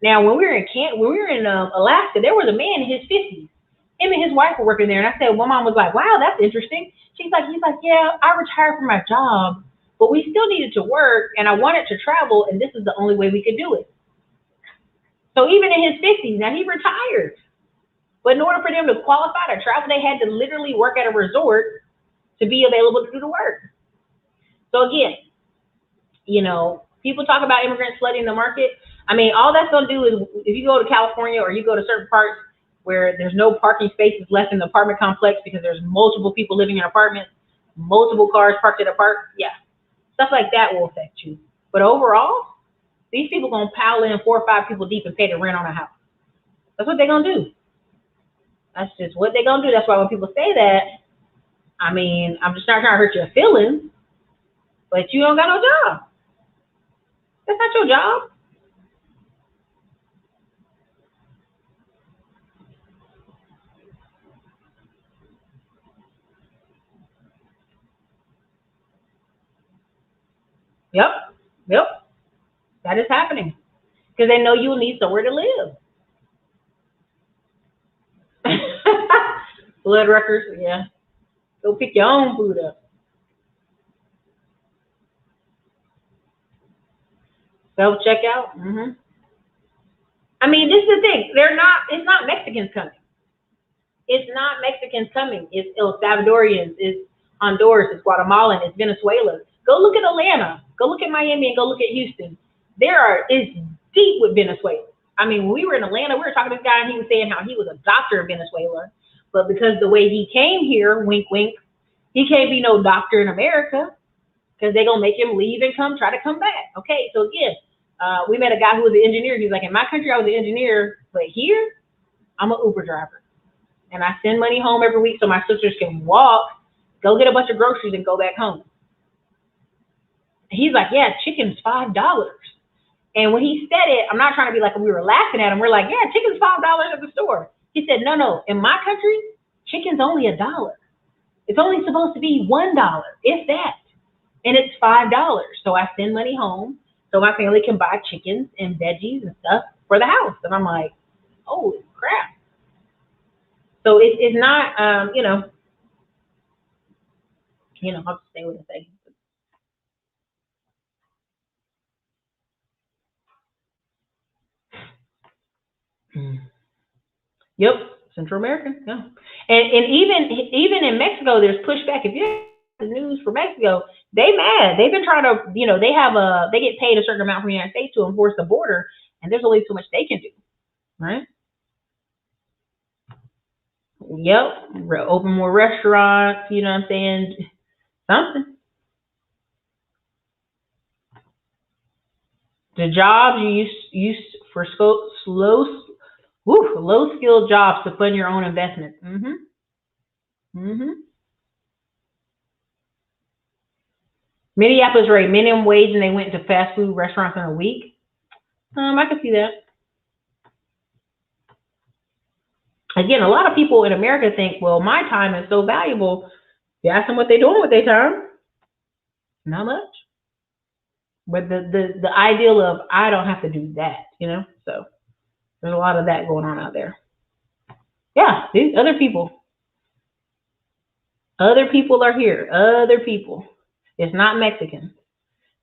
Now, when we were in Alaska, there was a man in his 50s. Him and his wife were working there, and I said, well, mom was like, wow, that's interesting. He's like, yeah, I retired from my job, but we still needed to work, and I wanted to travel, and this is the only way we could do it. So even in his 50s, now he retired. But in order for them to qualify to travel, they had to literally work at a resort to be available to do the work. So again, you know, people talk about immigrants flooding the market. I mean, all that's going to do is if you go to California or you go to certain parts where there's no parking spaces left in the apartment complex because there's multiple people living in apartments, multiple cars parked at a park, yeah, stuff like that will affect you. But overall, these people going to pile in 4 or 5 people deep and pay the rent on a house. That's what they're going to do. That's just what they're going to do. That's why when people say that, I mean, I'm just not trying to hurt your feelings, but you don't got no job. That's not your job. Yep. That is happening because they know you'll need somewhere to live. Blood records, yeah. Go pick your own food up. Self-checkout. I mean, this is the thing. It's not Mexicans coming. It's not Mexicans coming. It's El Salvadorians. It's Honduras. It's Guatemalan. It's Venezuela. Go look at Atlanta. Go look at Miami and go look at Houston. It's deep with Venezuela. I mean, when we were in Atlanta, we were talking to this guy and he was saying how he was a doctor in Venezuela. But because the way he came here, wink, wink, he can't be no doctor in America because they're going to make him leave and try to come back. Okay, so again, we met a guy who was an engineer. He's like, in my country, I was an engineer, but here, I'm an Uber driver. And I send money home every week so my sisters can walk, go get a bunch of groceries, and go back home. And he's like, yeah, chicken's $5. And when he said it, I'm not trying to be like we were laughing at him. We're like, yeah, chicken's $5 at the store. He said, no, in my country, chicken's only $1. It's only supposed to be $1, if that. And it's $5. So I send money home so my family can buy chickens and veggies and stuff for the house. And I'm like, holy crap. So it's not, I'll just say what I say. Yep, Central American. Yeah, and even in Mexico, there's pushback. If you have the news for Mexico, they mad. They've been trying to, they get paid a certain amount from the United States to enforce the border, and there's only so much they can do, right? Yep, open more restaurants. You know what I'm saying? Something. The jobs you use for low skilled jobs to fund your own investments. Minneapolis rate minimum wage, and they went to fast food restaurants in a week. I can see that. Again, a lot of people in America think, well, my time is so valuable. You ask them what they're doing with their time. Not much. But the ideal of, I don't have to do that, So there's a lot of that going on out there. Yeah, these other people. Other people are here. Other people. It's not Mexican.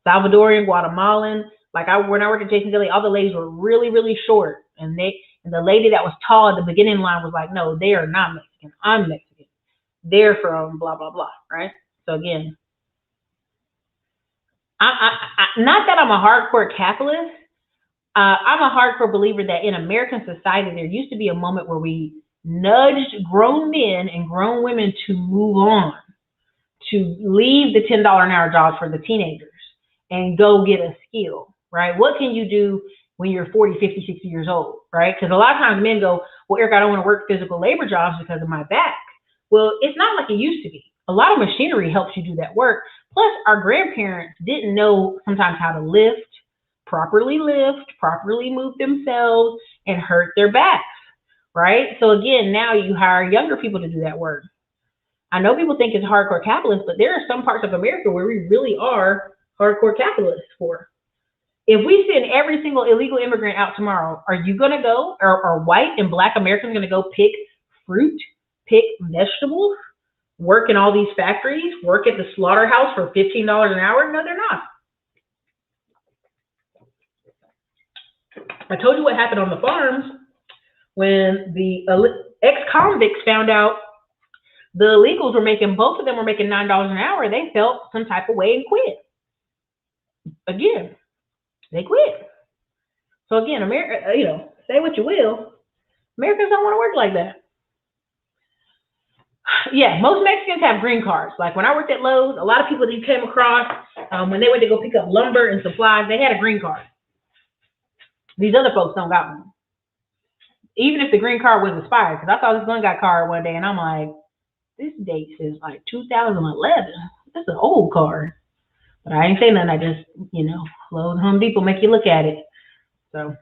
Salvadorian, Guatemalan. Like when I worked at Jason's Deli, all the ladies were really, really short. And the lady that was tall at the beginning line was like, no, they are not Mexican. I'm Mexican. They're from blah, blah, blah, right? So again, not that I'm a hardcore capitalist. I'm a hardcore believer that in American society, there used to be a moment where we nudged grown men and grown women to move on, to leave the $10 an hour jobs for the teenagers and go get a skill, right? What can you do when you're 40, 50, 60 years old, right? Because a lot of times men go, well, Eric, I don't want to work physical labor jobs because of my back. Well, it's not like it used to be. A lot of machinery helps you do that work. Plus, our grandparents didn't know sometimes how to properly move themselves, and hurt their backs, right? So again, now you hire younger people to do that work. I know people think it's hardcore capitalist, but there are some parts of America where we really are hardcore capitalists for. If we send every single illegal immigrant out tomorrow, are you going to go, or are white and black Americans going to go pick fruit, pick vegetables, work in all these factories, work at the slaughterhouse for $15 an hour? No, they're not. I told you what happened on the farms when the ex-convicts found out the illegals were making, both of them were making $9 an hour. They felt some type of way and quit. Again, they quit. So again, America, say what you will, Americans don't want to work like that. Yeah, most Mexicans have green cards. Like when I worked at Lowe's, a lot of people that you came across, when they went to go pick up lumber and supplies, they had a green card. These other folks don't got one. Even if the green card was expired, because I saw this one got card one day, and I'm like, this date says like 2011. That's an old card. But I ain't saying nothing. I just, Lowe's and Home Depot make you look at it. So,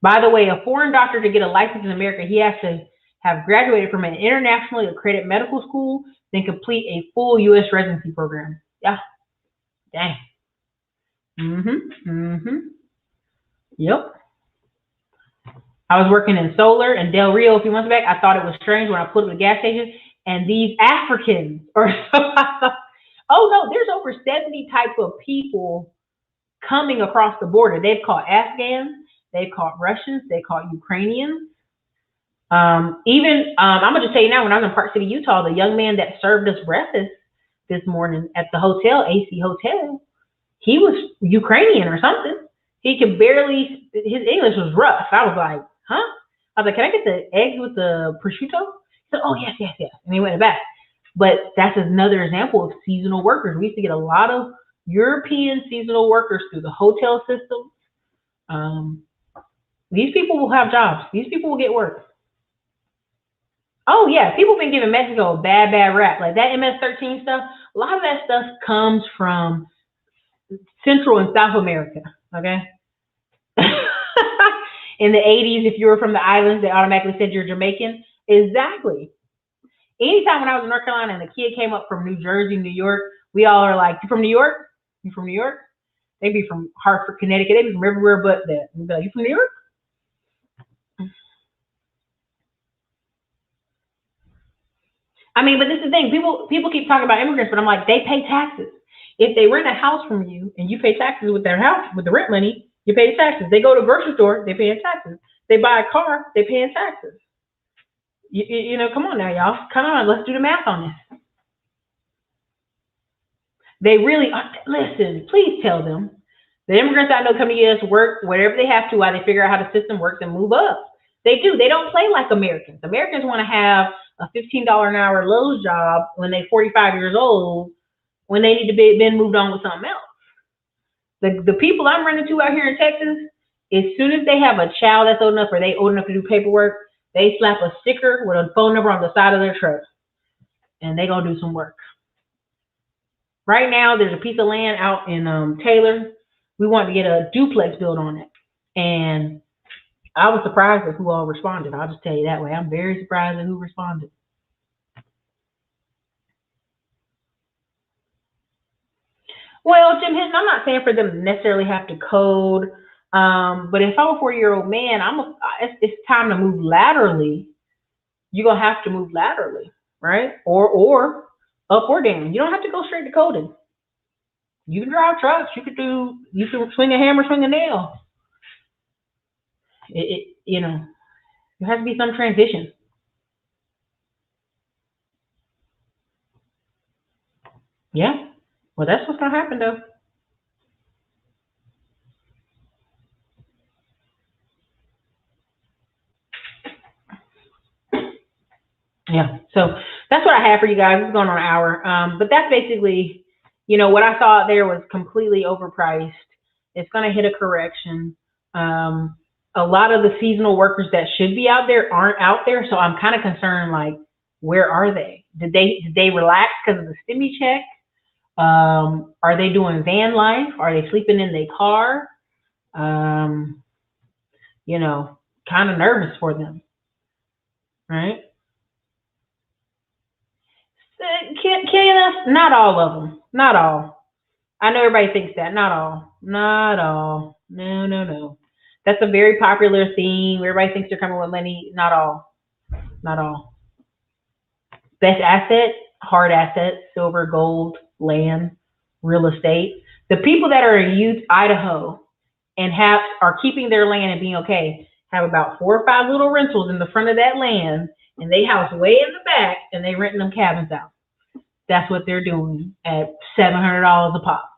by the way, a foreign doctor to get a license in America, he has to have graduated from an internationally accredited medical school, then complete a full U.S. residency program. Yeah. Dang. Yep. I was working in solar in Del Rio a few months back. I thought it was strange when I pulled up at the gas station and these Africans or so. Oh no, there's over 70 types of people coming across the border. They've caught Afghans, they've caught Russians, they caught Ukrainians. I'm gonna just tell you now, when I was in Park City, Utah, the young man that served us breakfast this morning at the hotel, AC Hotel, he was Ukrainian or something. He could barely, his English was rough. I was like, huh? I was like, can I get the eggs with the prosciutto? He said, oh, yes. And he went back. But that's another example of seasonal workers. We used to get a lot of European seasonal workers through the hotel system. These people will have jobs. These people will get work. Oh, yeah. People have been giving Mexico a bad rap. Like that MS-13 stuff, a lot of that stuff comes from Central and South America, okay? In the 80s, if you were from the islands, they automatically said you're Jamaican. Exactly. Anytime when I was in North Carolina and the kid came up from New Jersey, New York, we all are like, you from New York? You from New York? They'd be from Hartford, Connecticut. They'd be from everywhere but that. We'd be like, you from New York? I mean, but this is the thing. People keep talking about immigrants, but I'm like, they pay taxes. If they rent a house from you and you pay taxes with their house, with the rent money, You pay taxes. They go to the grocery store, they paying taxes. They buy a car, they paying taxes. You know, come on now, y'all. Come on, let's do the math on this. They really listen. Please tell them the immigrants I know come to the U.S. work whatever they have to while they figure out how the system works and move up. They do. They don't play like Americans. Americans want to have a $15 an hour Lowe's job when they're 45 years old, when they need to be been moved on with something else. The people I'm running to out here in Texas, as soon as they have a child that's old enough or they old enough to do paperwork, they slap a sticker with a phone number on the side of their truck, and they gonna do some work. Right now, there's a piece of land out in Taylor. We want to get a duplex built on it, and I was surprised at who all responded. I'll just tell you that way. I'm very surprised at who responded. Well, Jim Hinton, I'm not saying for them to necessarily have to code, but if I'm a 40-year-old man, it's time to move laterally. You're gonna have to move laterally, right? Or up or down. You don't have to go straight to coding. You can drive trucks. You can swing a hammer, swing a nail. You know, there has to be some transition. Yeah. Well, that's what's gonna happen though. Yeah. So that's what I have for you guys. It's going on an hour. But that's basically, you know, what I thought there was completely overpriced. It's going to hit a correction. A lot of the seasonal workers that should be out there aren't out there. So I'm kind of concerned, like, where are they? Did they relax because of the stimmy check? Are they doing van life? Are they sleeping in their car? You know, kind of nervous for them, right? Kenneth, not all of them. Not all. I know everybody thinks that. Not all. Not all. No, no, no. That's a very popular theme. Everybody thinks they're coming with money. Not all. Not all. Best asset, hard assets, silver, gold, land, real estate. The people that are in Idaho and are keeping their land and being okay have about 4 or 5 little rentals in the front of that land, and they house way in the back, and they renting them cabins out. That's what they're doing at $700 a pop,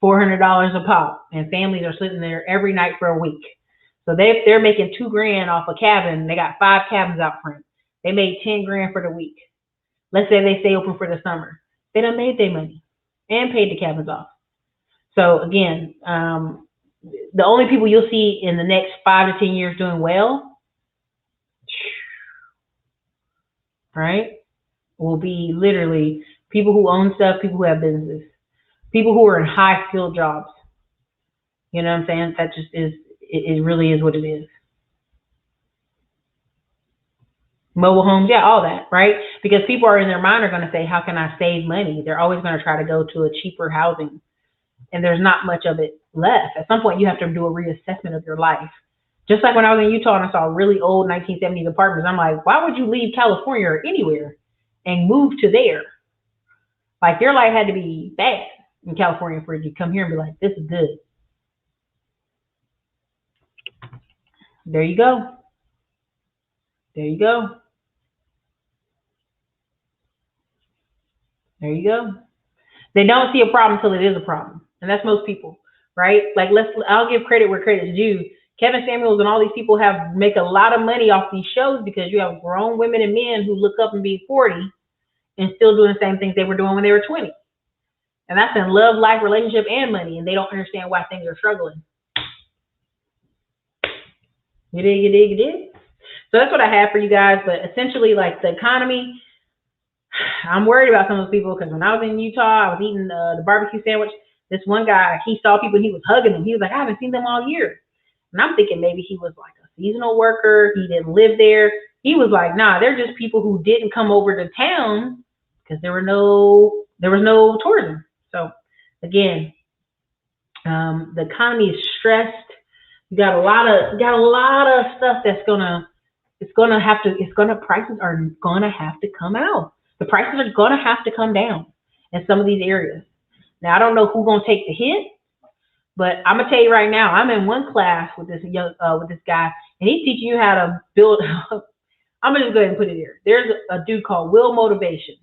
$400 a pop, and families are sitting there every night for a week. So they're making $2,000 off a cabin. They got 5 cabins out front. They made $10,000 for the week. Let's say they stay open for the summer. They done made their money and paid the cabins off. So again, the only people you'll see in the next 5 to 10 years doing well, right, will be literally people who own stuff, people who have businesses, people who are in high skilled jobs. You know what I'm saying? That just is, it really is what it is. Mobile homes, yeah, all that, right? Because people are in their mind are going to say, how can I save money? They're always going to try to go to a cheaper housing, and there's not much of it left. At some point, you have to do a reassessment of your life. Just like when I was in Utah and I saw really old 1970s apartments, I'm like, why would you leave California or anywhere and move to there? Like, your life had to be bad in California for you to come here and be like, this is good. There you go. There you go. There you go. They don't see a problem until it is a problem. And that's most people, right? Like, I'll give credit where credit's due. Kevin Samuels and all these people make a lot of money off these shows because you have grown women and men who look up and be 40 and still doing the same things they were doing when they were 20. And that's in love, life, relationship, and money. And they don't understand why things are struggling. You dig? So that's what I have for you guys. But essentially, like, the economy, I'm worried about some of those people because when I was in Utah, I was eating the barbecue sandwich. This one guy, he saw people and he was hugging them. He was like, I haven't seen them all year. And I'm thinking maybe he was like a seasonal worker. He didn't live there. He was like, nah, they're just people who didn't come over to town because there was no tourism. So again, the economy is stressed. You got a lot of stuff that's prices are gonna have to come out. The prices are gonna have to come down in some of these areas. Now I don't know who's gonna take the hit, But I'm gonna tell you right now, I'm in one class with this guy, and he's teaching you how to build. I'm gonna just go ahead and put it here. There's a dude called Will Motivation.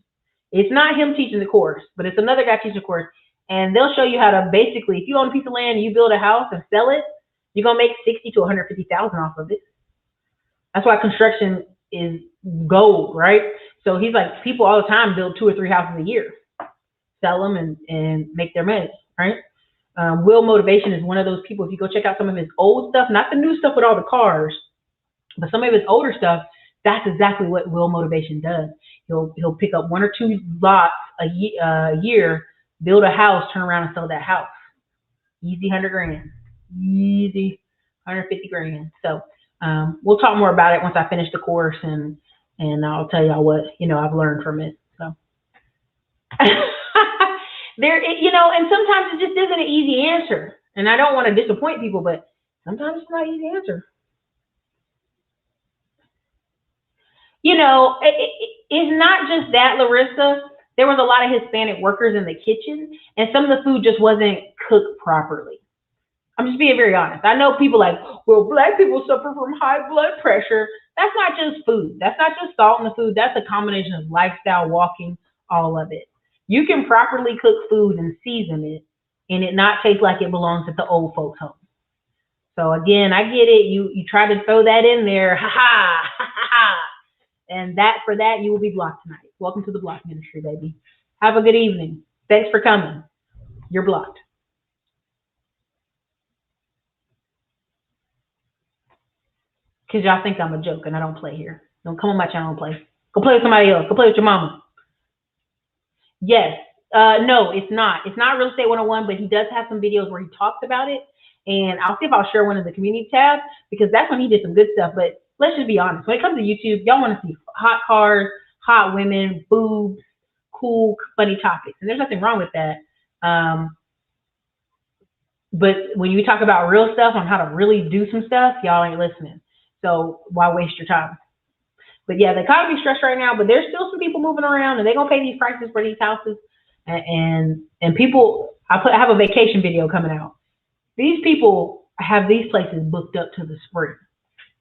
It's not him teaching the course, but it's another guy teaching the course, and they'll show you how to basically, if you own a piece of land and you build a house and sell it, you're gonna make 60 to 150,000 off of it. That's why construction is gold, right? So he's like, people all the time build 2 or 3 houses a year, sell them and make their money, right? Will Motivation is one of those people. If you go check out some of his old stuff, not the new stuff with all the cars, but some of his older stuff, that's exactly what Will Motivation does. He'll pick up 1 or 2 lots a year, build a house, turn around and sell that house. Easy 100 grand. Easy 150 grand. So we'll talk more about it once I finish the course, and I'll tell y'all what I've learned from it. So and sometimes it just isn't an easy answer. And I don't want to disappoint people, but sometimes it's not an easy answer. It's not just that, Larissa. There was a lot of Hispanic workers in the kitchen, and some of the food just wasn't cooked properly. I'm just being very honest. I know people like, well, Black people suffer from high blood pressure. That's not just food. That's not just salt in the food. That's a combination of lifestyle, walking, all of it. You can properly cook food and season it, and it not taste like it belongs at the old folks' home. So again, I get it. You try to throw that in there, ha ha, ha ha. And for that, you will be blocked tonight. Welcome to the block ministry, baby. Have a good evening. Thanks for coming. You're blocked. Because y'all think I'm a joke and I don't play here. Don't come on my channel and play. Go play with somebody else. Go play with your mama. Yes. No, it's not. It's not Real Estate 101, but he does have some videos where he talks about it. And I'll see if I'll share one in the community tab, because that's when he did some good stuff. But let's just be honest. When it comes to YouTube, y'all want to see hot cars, hot women, boobs, cool, funny topics. And there's nothing wrong with that. But when you talk about real stuff on how to really do some stuff, y'all ain't listening. So why waste your time? But yeah, the economy's stressed right now, but there's still some people moving around, and they're going to pay these prices for these houses. And people, I have a vacation video coming out. These people have these places booked up to the spring.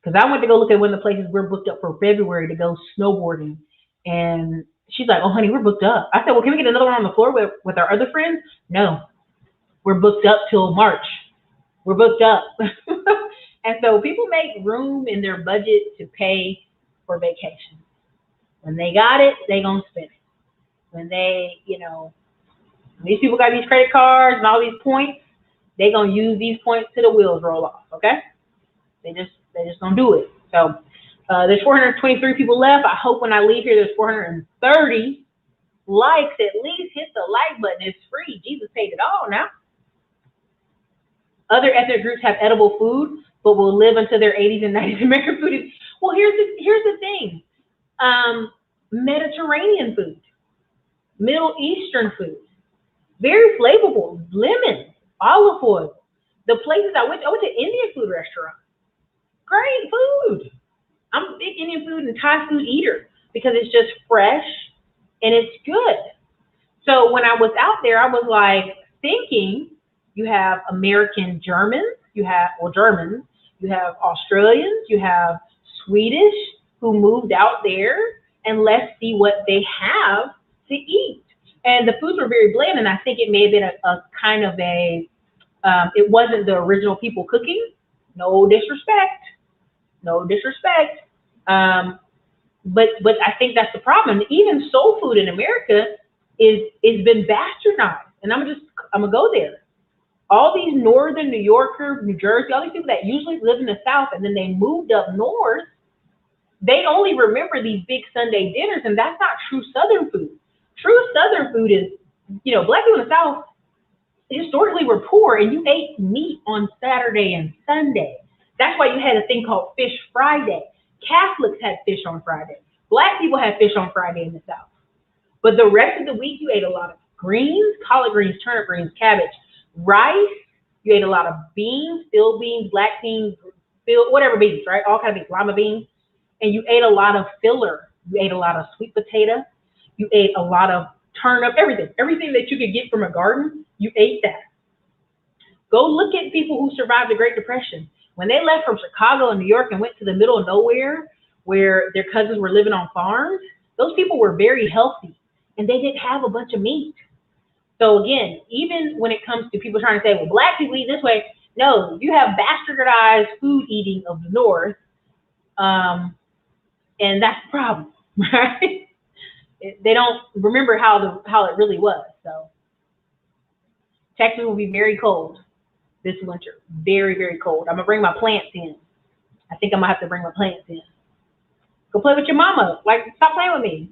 Because I went to go look at one of the places we're booked up for February to go snowboarding. And she's like, oh, honey, we're booked up. I said, well, can we get another one on the floor with our other friends? No, we're booked up till March. We're booked up. And so people make room in their budget to pay for vacation. When they got it, they going to spend it. When they, these people got these credit cards and all these points, they going to use these points till the wheels roll off, okay? They're just gonna do it. So there's 423 people left. I hope when I leave here, there's 430 likes. At least hit the like button. It's free. Jesus paid it all now. Other ethnic groups have edible food, but will live until their 80s and 90s. American food is, well, here's the thing. Mediterranean food, Middle Eastern food, very flavorful. Lemon, olive oil. The places I went to Indian food restaurants. Great food. I'm a big Indian food and Thai food eater because it's just fresh and it's good. So when I was out there, I was like thinking, you have American Germans, Germans, you have Australians, you have Swedish who moved out there, and let's see what they have to eat. And the foods were very bland, and I think it may have been a kind of it wasn't the original people cooking. No disrespect. But I think that's the problem. Even soul food in America is been bastardized. And I'm gonna go there. All these northern New Yorker, New Jersey, all these people that usually live in the South and then they moved up north, they only remember these big Sunday dinners, and that's not true Southern food. True Southern food is, Black people in the South historically were poor, and you ate meat on Saturday and Sunday. That's why you had a thing called Fish Friday. Catholics had fish on Friday. Black people had fish on Friday in the South. But the rest of the week, you ate a lot of greens, collard greens, turnip greens, cabbage, rice. You ate a lot of beans, field beans, black beans, whatever beans, right? All kinds of beans, lima beans. And you ate a lot of filler. You ate a lot of sweet potato. You ate a lot of turnip, everything. Everything that you could get from a garden, you ate that. Go look at people who survived the Great Depression. When they left from Chicago and New York and went to the middle of nowhere where their cousins were living on farms, those people were very healthy and they didn't have a bunch of meat. So again, even when it comes to people trying to say, well, black people eat this way, no, you have bastardized food eating of the North, and that's the problem, right? They don't remember how it really was. So Texas will be very cold this winter, very, very cold. I'm gonna bring my plants in. I think I'm gonna have to bring my plants in. Go play with your mama. Like, stop playing with me.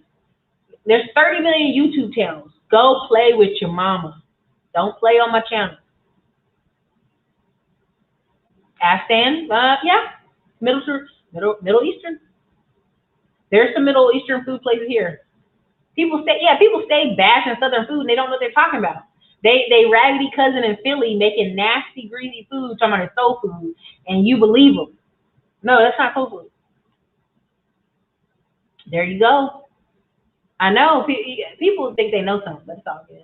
There's 30 million YouTube channels. Go play with your mama. Don't play on my channel. Afghan, yeah, Middle Eastern. There's some Middle Eastern food places here. People stay bashing Southern food and they don't know what they're talking about. They raggedy cousin in Philly making nasty, greasy food, talking about it's soul food, and you believe them. No, that's not soul food. There you go. I know people think they know something, but it's all good.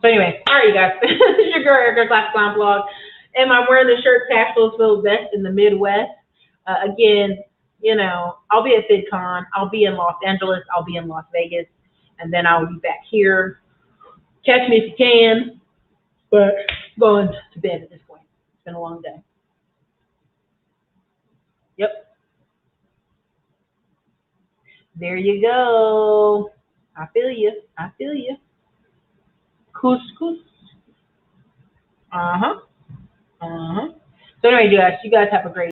So anyway, all right, you guys. This is your girl, Erica, Classic Clown Blog. And I'm wearing the shirt Cashflow Feels Best in the Midwest. Again, you know, I'll be at VidCon. I'll be in Los Angeles. I'll be in Las Vegas. And then I'll be back here. Catch me if you can. But going to bed at this point. It's been a long day. Yep. There you go. I feel you. I feel you. Couscous. So anyway, you guys have a great